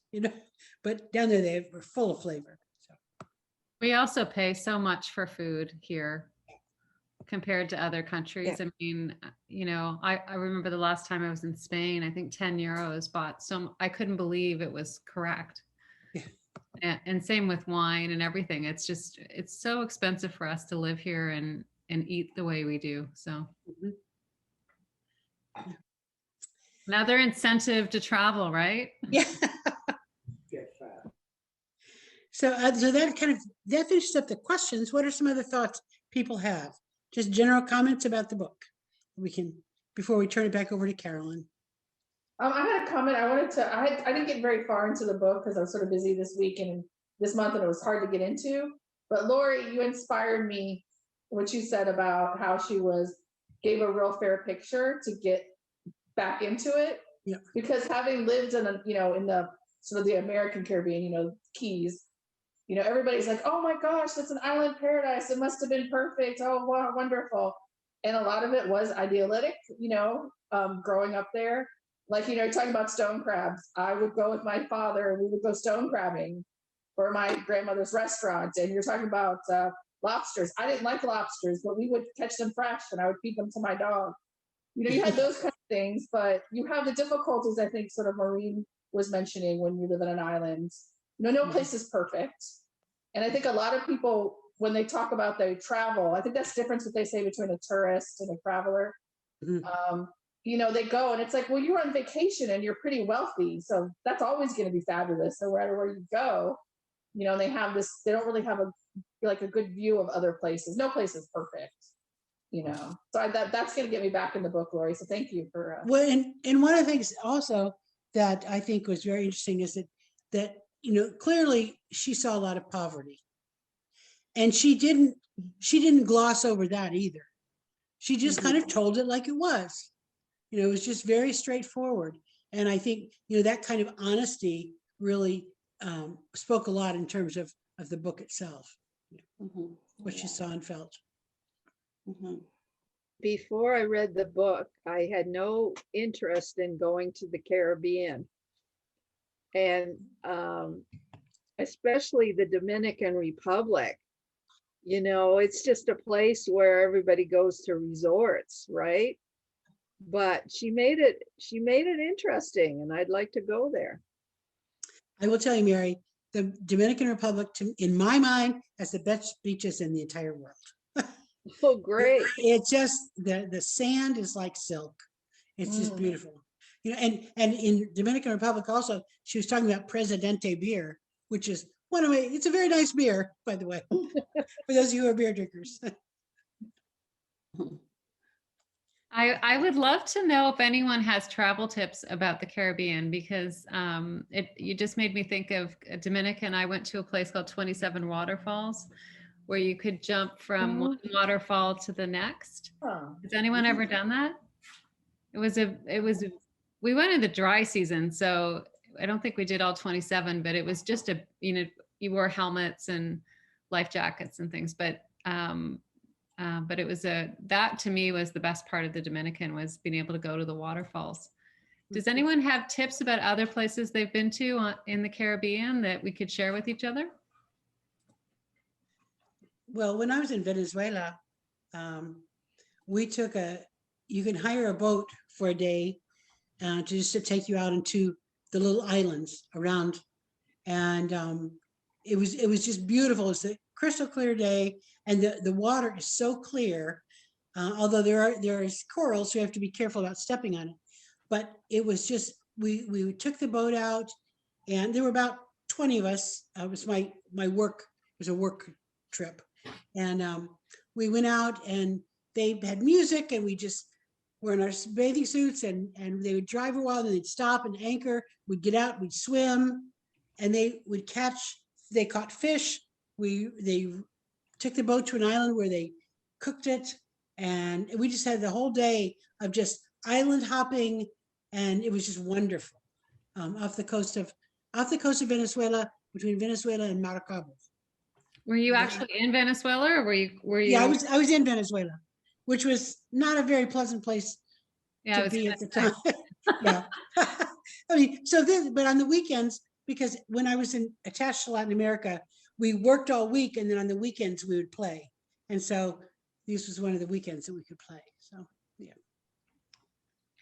[SPEAKER 2] but down there they were full of flavor. So.
[SPEAKER 1] We also pay so much for food here compared to other countries. Yeah. I mean, I remember the last time I was in Spain, I think 10 euros bought I couldn't believe it was correct. Yeah. And same with wine and everything. It's so expensive for us to live here and eat the way we do. So another incentive to travel, right?
[SPEAKER 2] Yeah. So that finishes up the questions. What are some other thoughts people have? Just general comments about the book. Before we turn it back over to Carolyn.
[SPEAKER 12] I had a comment. I didn't get very far into the book because I was sort of busy this week and this month, and it was hard to get into. But Lori, you inspired me. What you said about how she gave a real fair picture to get back into it. Yeah. Because having lived in the sort of the American Caribbean, Keys, everybody's like, oh my gosh, that's an island paradise. It must have been perfect. Oh, wow, wonderful. And a lot of it was idealistic, growing up there. Like, talking about stone crabs. I would go with my father and we would go stone crabbing for my grandmother's restaurant. And you're talking about lobsters. I didn't like lobsters, but we would catch them fresh and I would feed them to my dog. You had those kind of things, but you have the difficulties, I think, sort of Maureen was mentioning when you live in an island. No place is perfect. And I think a lot of people, when they talk about their travel, I think that's the difference what they say between a tourist and a traveler. Mm-hmm. They go and it's like, well, you're on vacation and you're pretty wealthy. So that's always going to be fabulous. So wherever you go, they have this, they don't really have a good view of other places. No place is perfect, So that's going to get me back in the book, Lori. So thank you for.
[SPEAKER 2] Well, and one of the things also that I think was very interesting is that clearly she saw a lot of poverty, and she didn't gloss over that either. She just kind of told it like it was. It was just very straightforward. And I think, that kind of honesty really spoke a lot in terms of the book itself, what she saw and felt.
[SPEAKER 13] Before I read the book, I had no interest in going to the Caribbean. And especially the Dominican Republic, it's just a place where everybody goes to resorts, right? But she made it interesting, and I'd like to go there.
[SPEAKER 2] I will tell you, Mary, the Dominican Republic, in my mind, has the best beaches in the entire world.
[SPEAKER 13] Oh, great.
[SPEAKER 2] It's just, the sand is like silk. It's just beautiful. And in Dominican Republic also, she was talking about Presidente beer, which is it's a very nice beer, by the way, for those of you who are beer drinkers.
[SPEAKER 1] I would love to know if anyone has travel tips about the Caribbean, because you just made me think of Dominican. I went to a place called 27 Waterfalls where you could jump from one waterfall to the next. Has anyone ever done that? We went in the dry season, so I don't think we did all 27, but it was just you wore helmets and life jackets and things, but it was that to me was the best part of the Dominican, was being able to go to the waterfalls. Does anyone have tips about other places they've been to in the Caribbean that we could share with each other?
[SPEAKER 2] Well, when I was in Venezuela, we took you can hire a boat for a day to take you out into the little islands around. And it was just beautiful. It's a crystal clear day, and the water is so clear, although there is corals, so you have to be careful about stepping on it. But it was just, we took the boat out, and there were about 20 of us. It was my work, it was a work trip. And we went out, and they had music, and we just were in our bathing suits, and they would drive a while, and they'd stop and anchor. We'd get out, we'd swim, and they caught fish. They took the boat to an island where they cooked it, and we just had the whole day of just island hopping, and it was just wonderful. Off the coast of Venezuela, between Venezuela and Maracaibo.
[SPEAKER 1] Were you actually in Venezuela, or were you?
[SPEAKER 2] Yeah, I was in Venezuela, which was not a very pleasant place to be at the time. Yeah. I mean, but on the weekends, because when I was attached to Latin America, we worked all week, and then on the weekends we would play. And so this was one of the weekends that we could play. So, yeah.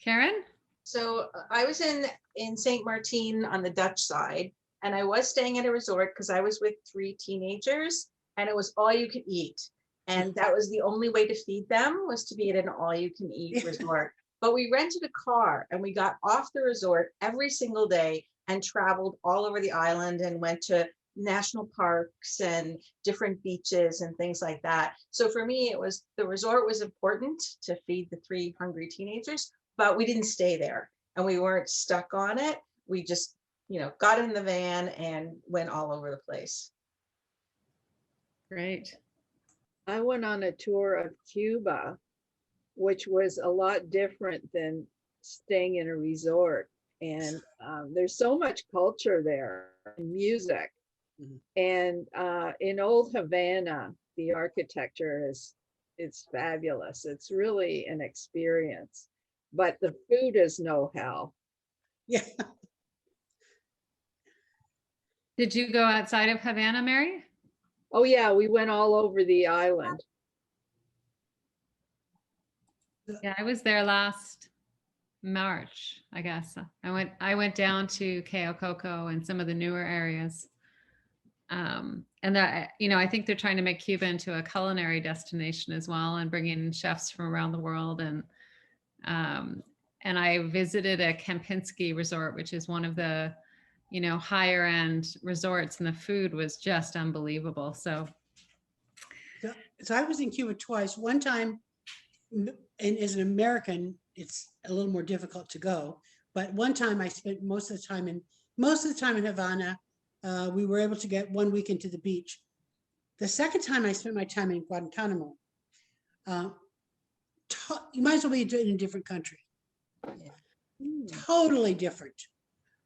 [SPEAKER 1] Karen?
[SPEAKER 8] So I was in St. Martin on the Dutch side, and I was staying at a resort because I was with 3 teenagers, and it was all you could eat. And that was the only way to feed them, was to be at an all you can eat resort. But we rented a car, and we got off the resort every single day and traveled all over the island and went to national parks and different beaches and things like that. So for me, the resort was important to feed the 3 hungry teenagers, but we didn't stay there, and we weren't stuck on it. We just, got in the van and went all over the place.
[SPEAKER 1] Great.
[SPEAKER 13] I went on a tour of Cuba, which was a lot different than staying in a resort. And there's so much culture there, music. And in Old Havana, the architecture it's fabulous. It's really an experience, but the food is no hell.
[SPEAKER 2] Yeah.
[SPEAKER 1] Did you go outside of Havana, Mary?
[SPEAKER 13] Oh yeah, we went all over the island.
[SPEAKER 1] Yeah, I was there last March, I guess. I went down to Cayo Coco and some of the newer areas. And that, I think they're trying to make Cuba into a culinary destination as well, and bring in chefs from around the world. And I visited a Kempinski resort, which is one of the, higher end resorts, and the food was just unbelievable. So
[SPEAKER 2] I was in Cuba twice. One time, and as an American, it's a little more difficult to go. But one time I spent most of the time in Havana. We were able to get 1 weekend to the beach. The second time I spent my time in Guantanamo. You might as well be in a different country. Totally different.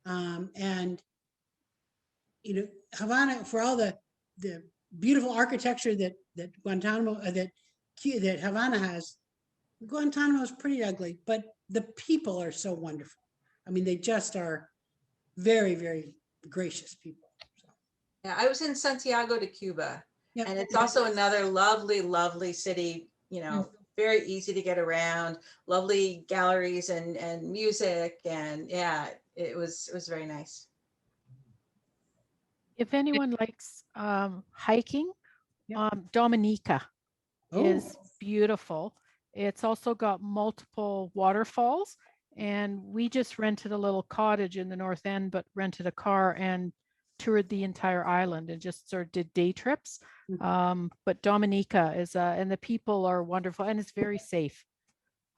[SPEAKER 2] And Havana, for all the beautiful architecture that Guantanamo that Havana has, Guantanamo is pretty ugly, but the people are so wonderful. I mean, they just are very, very gracious people. So.
[SPEAKER 8] Yeah, I was in Santiago de Cuba, and it's also another lovely, lovely city, very easy to get around, lovely galleries and music, and yeah, it was very nice.
[SPEAKER 15] If anyone likes hiking, Dominica is beautiful. It's also got multiple waterfalls, and we just rented a little cottage in the North End, but rented a car and toured the entire island and just sort of did day trips. But Dominica is, and the people are wonderful, and it's very safe.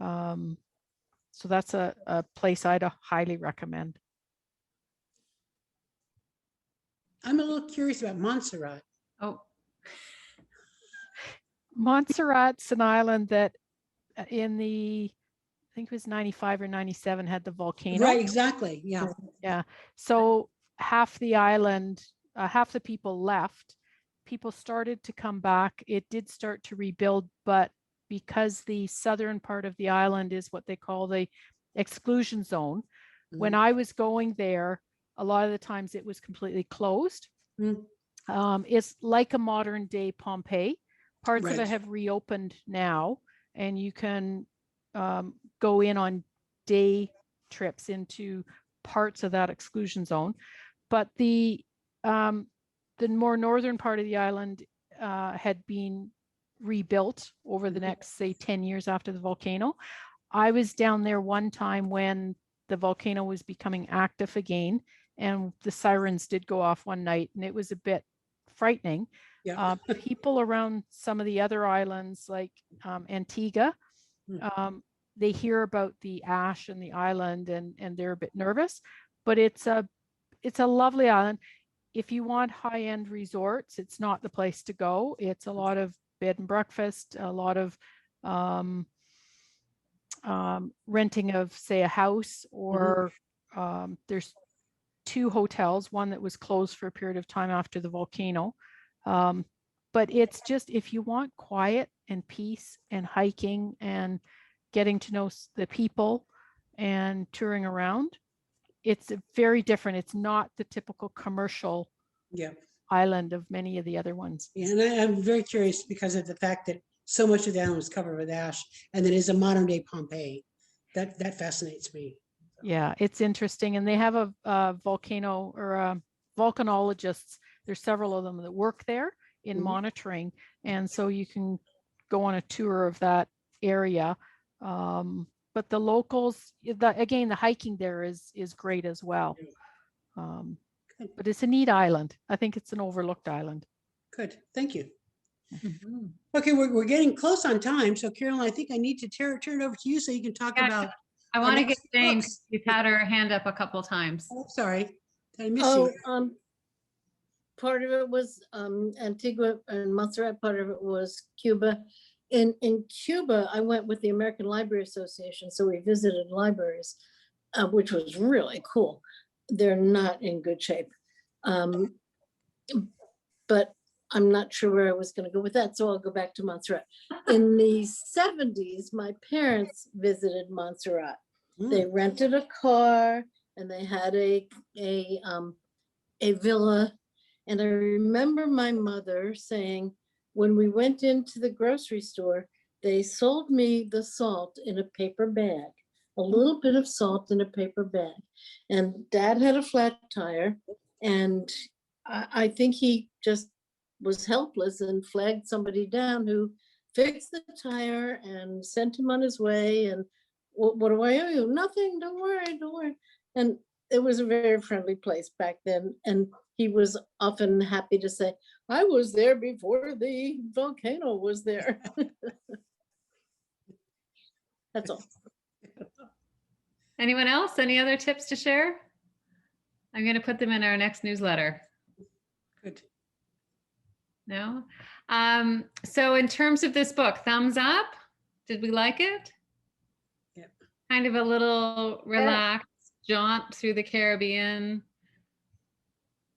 [SPEAKER 15] So that's a place I'd highly recommend.
[SPEAKER 2] I'm a little curious about Montserrat.
[SPEAKER 1] Oh,
[SPEAKER 15] Montserrat's an island that in the think it was 95 or 97, had the volcano.
[SPEAKER 2] Right, exactly. Yeah.
[SPEAKER 15] Yeah. So half the island, half the people left. People started to come back. It did start to rebuild, but because the southern part of the island is what they call the exclusion zone, when I was going there, a lot of the times it was completely closed. It's like a modern day Pompeii. Parts of it have reopened now, and you can go in on day trips into parts of that exclusion zone. But the more northern part of the island had been rebuilt over the next, say, 10 years after the volcano. I was down there one time when the volcano was becoming active again, and the sirens did go off one night, and it was a bit frightening. People around some of the other islands, like Antigua, they hear about the ash in the island, and they're a bit nervous, but it's a lovely island. If you want high-end resorts, it's not the place to go. It's a lot of bed and breakfast, a lot of renting of, say, a house, or there's 2 hotels, one that was closed for a period of time after the volcano. But it's just, if you want quiet and peace and hiking and getting to know the people and touring around, it's very different. It's not the typical commercial island of many of the other ones.
[SPEAKER 2] Yeah, and I'm very curious because of the fact that so much of the island was covered with ash, and that is a modern day Pompeii. That fascinates me.
[SPEAKER 15] Yeah, it's interesting. And they have a volcano or volcanologists. There's several of them that work there in monitoring. And so you can go on a tour of that area. But the locals, again, the hiking there is great as well. But it's a neat island. I think it's an overlooked island.
[SPEAKER 2] Good, thank you. Okay, we're getting close on time. So Carolyn, I think I need to turn it over to you so you can talk about.
[SPEAKER 1] I want to get Jane. You've had her hand up a couple times.
[SPEAKER 2] Oh, sorry. Did I miss you?
[SPEAKER 6] Part of it was Antigua and Montserrat. Part of it was Cuba. In Cuba, I went with the American Library Association, so we visited libraries, which was really cool. They're not in good shape, but I'm not sure where I was going to go with that, so I'll go back to Montserrat. In the 70s, my parents visited Montserrat. They rented a car, and they had a villa. And I remember my mother saying, when we went into the grocery store, they sold me the salt in a paper bag, a little bit of salt in a paper bag. And Dad had a flat tire, and I think he just was helpless and flagged somebody down who fixed the tire and sent him on his way. And what do I owe you? Nothing, don't worry. And it was a very friendly place back then. And he was often happy to say, I was there before the volcano was there. That's all.
[SPEAKER 1] Anyone else? Any other tips to share? I'm going to put them in our next newsletter.
[SPEAKER 2] Good.
[SPEAKER 1] No? So in terms of this book, thumbs up? Did we like it?
[SPEAKER 2] Yeah.
[SPEAKER 1] Kind of a little relaxed jaunt through the Caribbean.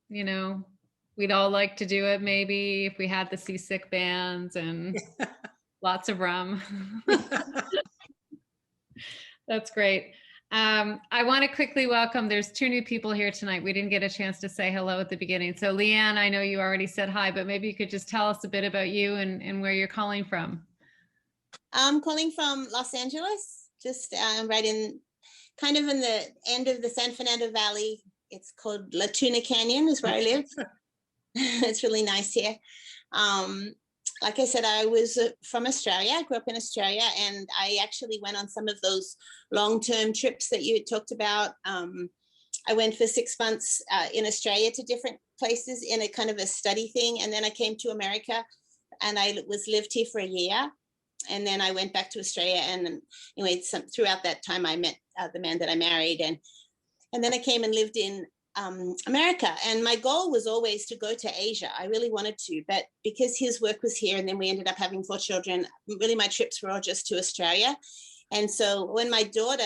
[SPEAKER 1] You know, we'd all like to do it maybe if we had the seasick bands and lots of rum. That's great. I want to quickly welcome, there's 2 new people here tonight. We didn't get a chance to say hello at the beginning. So Leanne, I know you already said hi, but maybe you could just tell us a bit about you and where you're calling from.
[SPEAKER 10] I'm calling from Los Angeles, just right in, kind of in the end of the San Fernando Valley. It's called La Tuna Canyon is where I live. It's really nice here. Like I said, I was from Australia. I grew up in Australia, and I actually went on some of those long-term trips that you had talked about. I went for 6 months in Australia to different places in a kind of a study thing. And then I came to America, and I lived here for a year. And then I went back to Australia. And anyway, throughout that time, I met the man that I married. And then I came and lived in America. And my goal was always to go to Asia. I really wanted to, but because his work was here, and then we ended up having 4 children, really my trips were all just to Australia. And so when my daughter,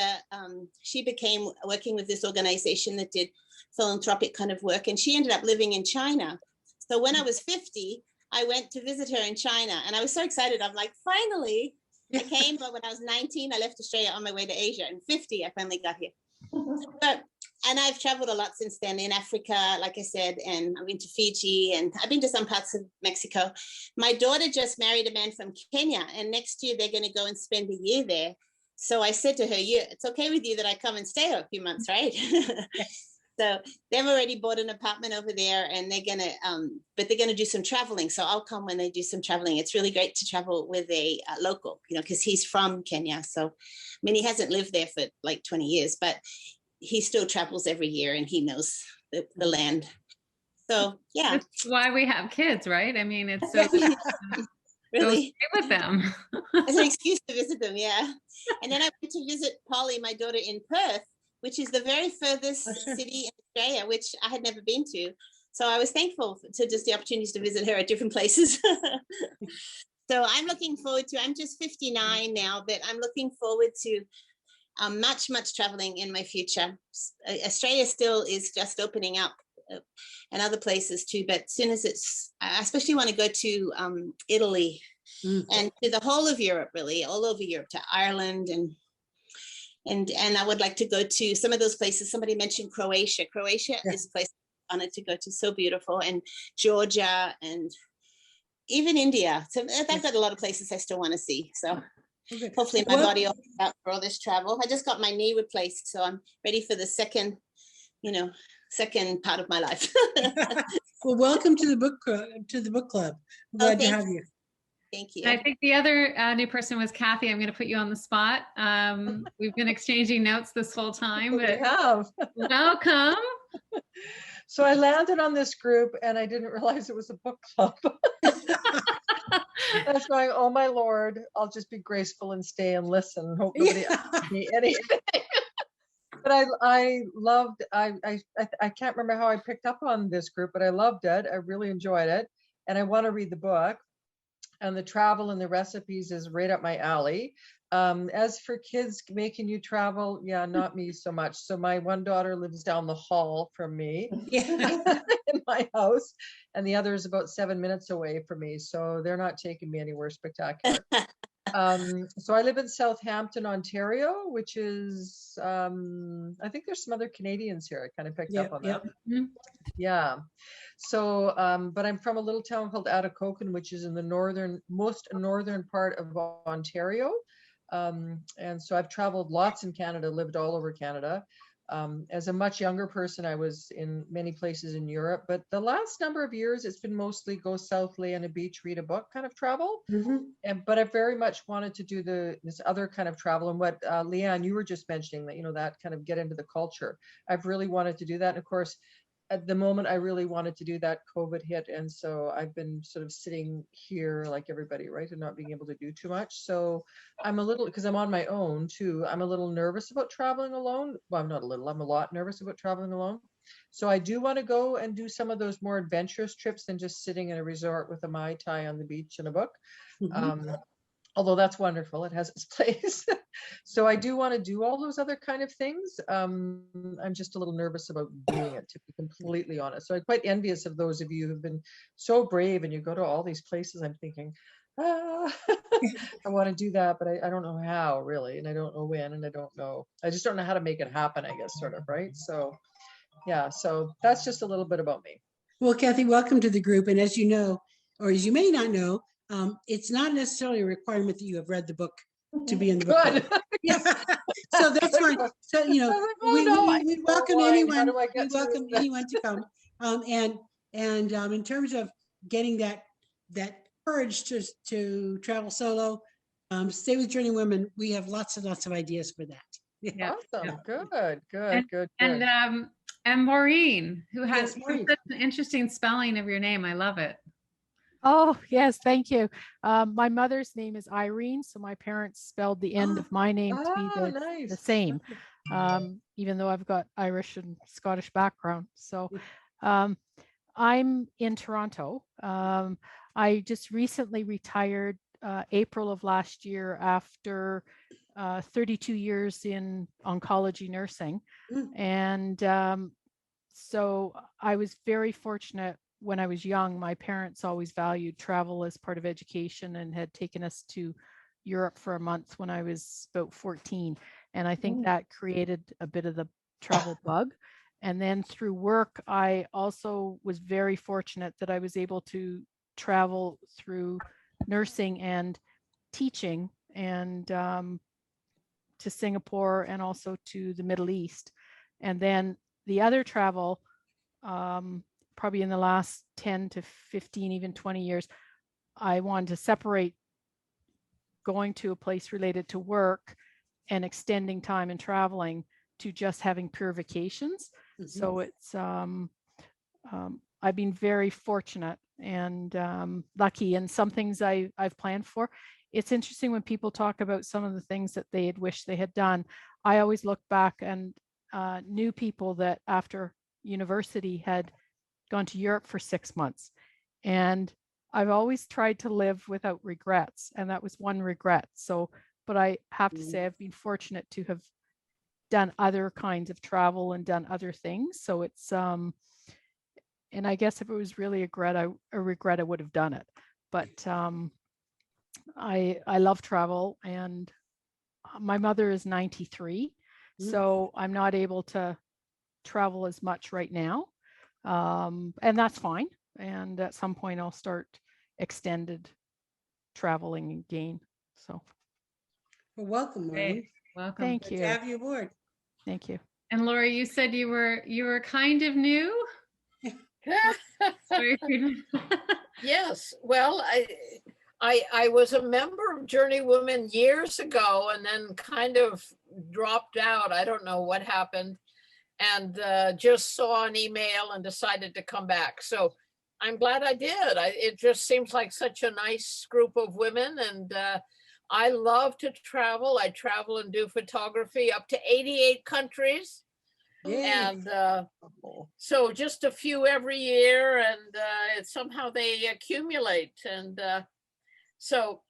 [SPEAKER 10] she became working with this organization that did philanthropic kind of work, and she ended up living in China. So when I was 50, I went to visit her in China, and I was so excited. I'm like, finally, I came, but when I was 19, I left Australia on my way to Asia, and 50, I finally got here. And I've traveled a lot since then in Africa, like I said, and I've been to Fiji, and I've been to some parts of Mexico. My daughter just married a man from Kenya, and next year they're going to go and spend a year there. So I said to her, yeah, it's okay with you that I come and stay a few months, right? So they've already bought an apartment over there, and they're going to, but they're going to do some traveling. So I'll come when they do some traveling. It's really great to travel with a local, you know, because he's from Kenya. So, I mean, he hasn't lived there for like 20 years, but he still travels every year, and he knows the land. So, yeah.
[SPEAKER 1] That's why we have kids, right? I mean, it's so
[SPEAKER 10] really
[SPEAKER 1] go stay with them.
[SPEAKER 10] It's an excuse to visit them, yeah. And then I went to visit Polly, my daughter, in Perth, which is the very furthest city in Australia, which I had never been to. So I was thankful to just the opportunities to visit her at different places. So I'm looking forward to, I'm just 59 now, but I'm looking forward to much traveling in my future. Australia still is just opening up, and other places too, but as soon as I especially want to go to Italy and to the whole of Europe, really, all over Europe, to Ireland, and I would like to go to some of those places. Somebody mentioned Croatia. Croatia is a place I wanted to go to, so beautiful, and Georgia, and even India. So I've got a lot of places I still want to see. So hopefully my body will be out for all this travel. I just got my knee replaced, so I'm ready for the second part of my life.
[SPEAKER 2] Well, welcome to the book club. I'm glad to have you.
[SPEAKER 10] Thank you.
[SPEAKER 1] I think the other new person was Kathy. I'm going to put you on the spot. We've been exchanging notes this whole time, but
[SPEAKER 16] we have.
[SPEAKER 1] Welcome.
[SPEAKER 16] So I landed on this group, and I didn't realize it was a book club. I was going, oh my Lord, I'll just be graceful and stay and listen. Hope nobody asks me anything. But I loved, I can't remember how I picked up on this group, but I loved it. I really enjoyed it. And I want to read the book. And the travel and the recipes is right up my alley. As for kids making you travel, yeah, not me so much. So my one daughter lives down the hall from me in my house, and the other is about 7 minutes away from me. So they're not taking me anywhere spectacular. So I live in Southampton, Ontario, which is, I think there's some other Canadians here. I kind of picked up on that. Yeah. So, but I'm from a little town called Atikokan, which is in the most northern part of Ontario. And so I've traveled lots in Canada, lived all over Canada. As a much younger person, I was in many places in Europe, but the last number of years, it's been mostly go south, lay on a beach, read a book kind of travel. But I very much wanted to do this other kind of travel. And what Leanne, you were just mentioning, that, you know, that kind of get into the culture. I've really wanted to do that. And of course, at the moment, I really wanted to do that. COVID hit. And so I've been sort of sitting here like everybody, right? And not being able to do too much. So I'm a little, because I'm on my own too, I'm a little nervous about traveling alone. Well, I'm not a little, I'm a lot nervous about traveling alone. So I do want to go and do some of those more adventurous trips than just sitting in a resort with a Mai Tai on the beach and a book. Although that's wonderful, it has its place. So I do want to do all those other kind of things. I'm just a little nervous about doing it, to be completely honest. So I'm quite envious of those of you who've been so brave and you go to all these places. I'm thinking, I want to do that, but I don't know how really, and I don't know when, and I just don't know how to make it happen, I guess, sort of, right? So yeah, so that's just a little bit about me.
[SPEAKER 2] Well, Kathy, welcome to the group. And as you know, or as you may not know, it's not necessarily a requirement that you have read the book to be in the book club. So that's fine. So, you know, we welcome anyone. We welcome anyone to come. And in terms of getting that courage to travel solo, stay with JourneyWoman. We have lots and lots of ideas for that.
[SPEAKER 16] Awesome. Good.
[SPEAKER 1] And Maureen, who has such an interesting spelling of your name. I love it.
[SPEAKER 15] Oh, yes, thank you. My mother's name is Irene, so my parents spelled the end of my name to be the same, even though I've got Irish and Scottish background. So I'm in Toronto. I just recently retired April of last year after 32 years in oncology nursing. And so I was very fortunate when I was young. My parents always valued travel as part of education and had taken us to Europe for a month when I was about 14. And I think that created a bit of the travel bug. And then through work, I also was very fortunate that I was able to travel through nursing and teaching, and to Singapore and also to the Middle East. And then the other travel, probably in the last 10 to 15, even 20 years, I wanted to separate going to a place related to work and extending time and traveling to just having pure vacations. So it's, I've been very fortunate and lucky, and some things I've planned for. It's interesting when people talk about some of the things that they had wished they had done. I always look back and knew people that after university had gone to Europe for 6 months. And I've always tried to live without regrets. And that was one regret. So, but I have to say I've been fortunate to have done other kinds of travel and done other things. So it's, and I guess if it was really a regret, I would have done it. But I love travel, and my mother is 93, so I'm not able to travel as much right now, and that's fine. And at some point I'll start extended traveling again. So
[SPEAKER 2] well, welcome, Maureen.
[SPEAKER 1] Welcome.
[SPEAKER 15] Thank
[SPEAKER 2] Good
[SPEAKER 15] you.
[SPEAKER 2] to have you aboard.
[SPEAKER 15] Thank you.
[SPEAKER 1] And Lori, you said you were kind of new.
[SPEAKER 13] Yes, well, I was a member of JourneyWoman years ago and then kind of dropped out. I don't know what happened, and just saw an email and decided to come back. So I'm glad I did. It just seems like such a nice group of women, and I love to travel. I travel and do photography up to 88 countries. And so just a few every year, and somehow they accumulate. And so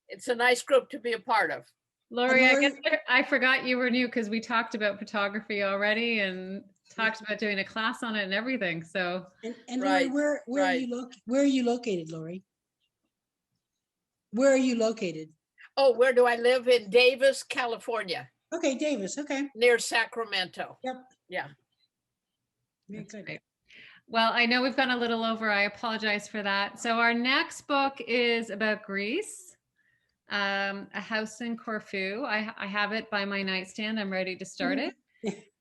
[SPEAKER 13] it's a nice group to be a part of.
[SPEAKER 1] Lori, I guess I forgot you were new because we talked about photography already and talked about doing a class on it and everything. So,
[SPEAKER 2] and Lori, where are you located, Lori? Where are you located?
[SPEAKER 13] Oh, where do I live? In Davis, California.
[SPEAKER 2] Okay, Davis. Okay.
[SPEAKER 13] Near Sacramento.
[SPEAKER 2] Yep.
[SPEAKER 13] Yeah.
[SPEAKER 1] Great. Well, I know we've gone a little over. I apologize for that. So our next book is about Greece, a house in Corfu. I have it by my nightstand. I'm ready to start it.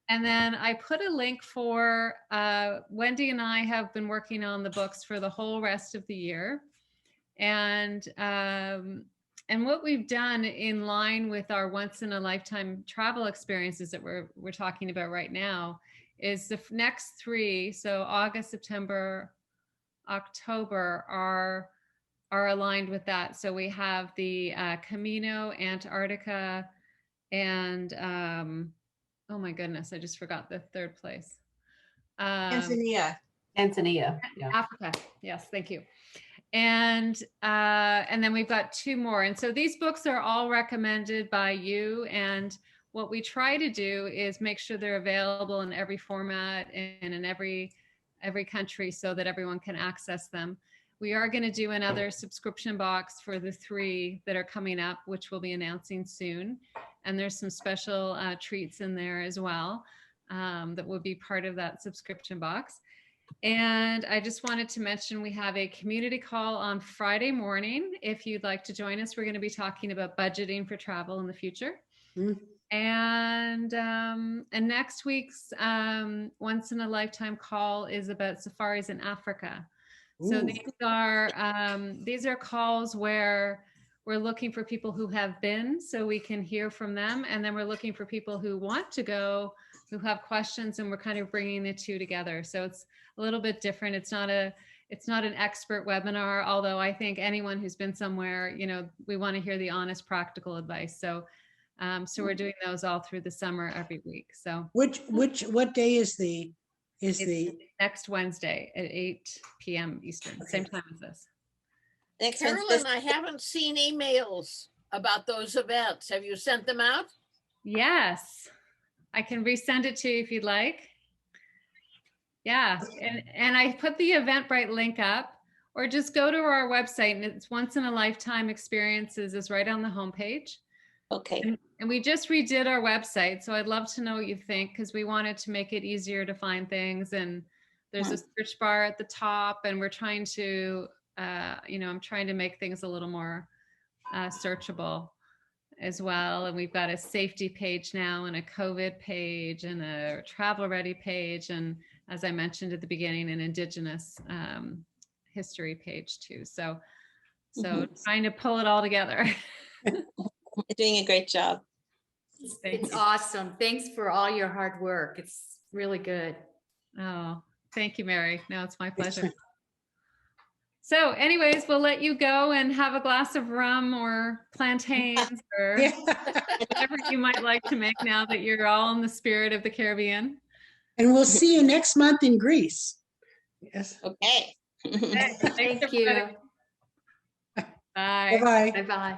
[SPEAKER 1] And then I put a link for Wendy and I have been working on the books for the whole rest of the year. And what we've done in line with our once in a lifetime travel experiences that we're talking about right now is the next three. So August, September, October are aligned with that. So we have the Camino, Antarctica, and oh my goodness, I just forgot the third place.
[SPEAKER 3] Tanzania. Yeah.
[SPEAKER 1] Africa. Yes, thank you. And then we've got two more. And so these books are all recommended by you. And what we try to do is make sure they're available in every format and in every country so that everyone can access them. We are going to do another subscription box for the three that are coming up, which we'll be announcing soon. And there's some special treats in there as well that will be part of that subscription box. And I just wanted to mention we have a community call on Friday morning. If you'd like to join us, we're going to be talking about budgeting for travel in the future. And next week's once in a lifetime call is about safaris in Africa. So these are calls where we're looking for people who have been, so we can hear from them. And then we're looking for people who want to go, who have questions, and we're kind of bringing the two together. So it's a little bit different. It's not an expert webinar, although I think anyone who's been somewhere, we want to hear the honest, practical advice. So we're doing those all through the summer every week. So
[SPEAKER 2] what day is
[SPEAKER 1] next Wednesday at 8 p.m. Eastern, same time as this.
[SPEAKER 13] Carolyn, I haven't seen emails.
[SPEAKER 6] about those events. Have you sent them out?
[SPEAKER 1] Yes, I can resend it to you if you'd like. Yeah, and I put the Eventbrite link up, or just go to our website, and it's Once in a Lifetime Experiences is right on the homepage.
[SPEAKER 10] Okay.
[SPEAKER 1] And we just redid our website, so I'd love to know what you think, because we wanted to make it easier to find things. And there's a search bar at the top, and we're trying to, I'm trying to make things a little more searchable as well. And we've got a safety page now, and a COVID page, and a travel ready page, and as I mentioned at the beginning, an Indigenous history page too. So trying to pull it all together.
[SPEAKER 10] You're doing a great job.
[SPEAKER 5] It's awesome. Thanks for all your hard work. It's really good.
[SPEAKER 1] Oh, thank you, Mary. No, it's my pleasure. So anyways, we'll let you go and have a glass of rum or plantains or whatever you might like to make now that you're all in the spirit of the Caribbean.
[SPEAKER 2] And we'll see you next month in Greece. Yes.
[SPEAKER 10] Okay.
[SPEAKER 5] Thank you.
[SPEAKER 1] Bye.
[SPEAKER 2] Bye-bye.
[SPEAKER 5] Bye-bye.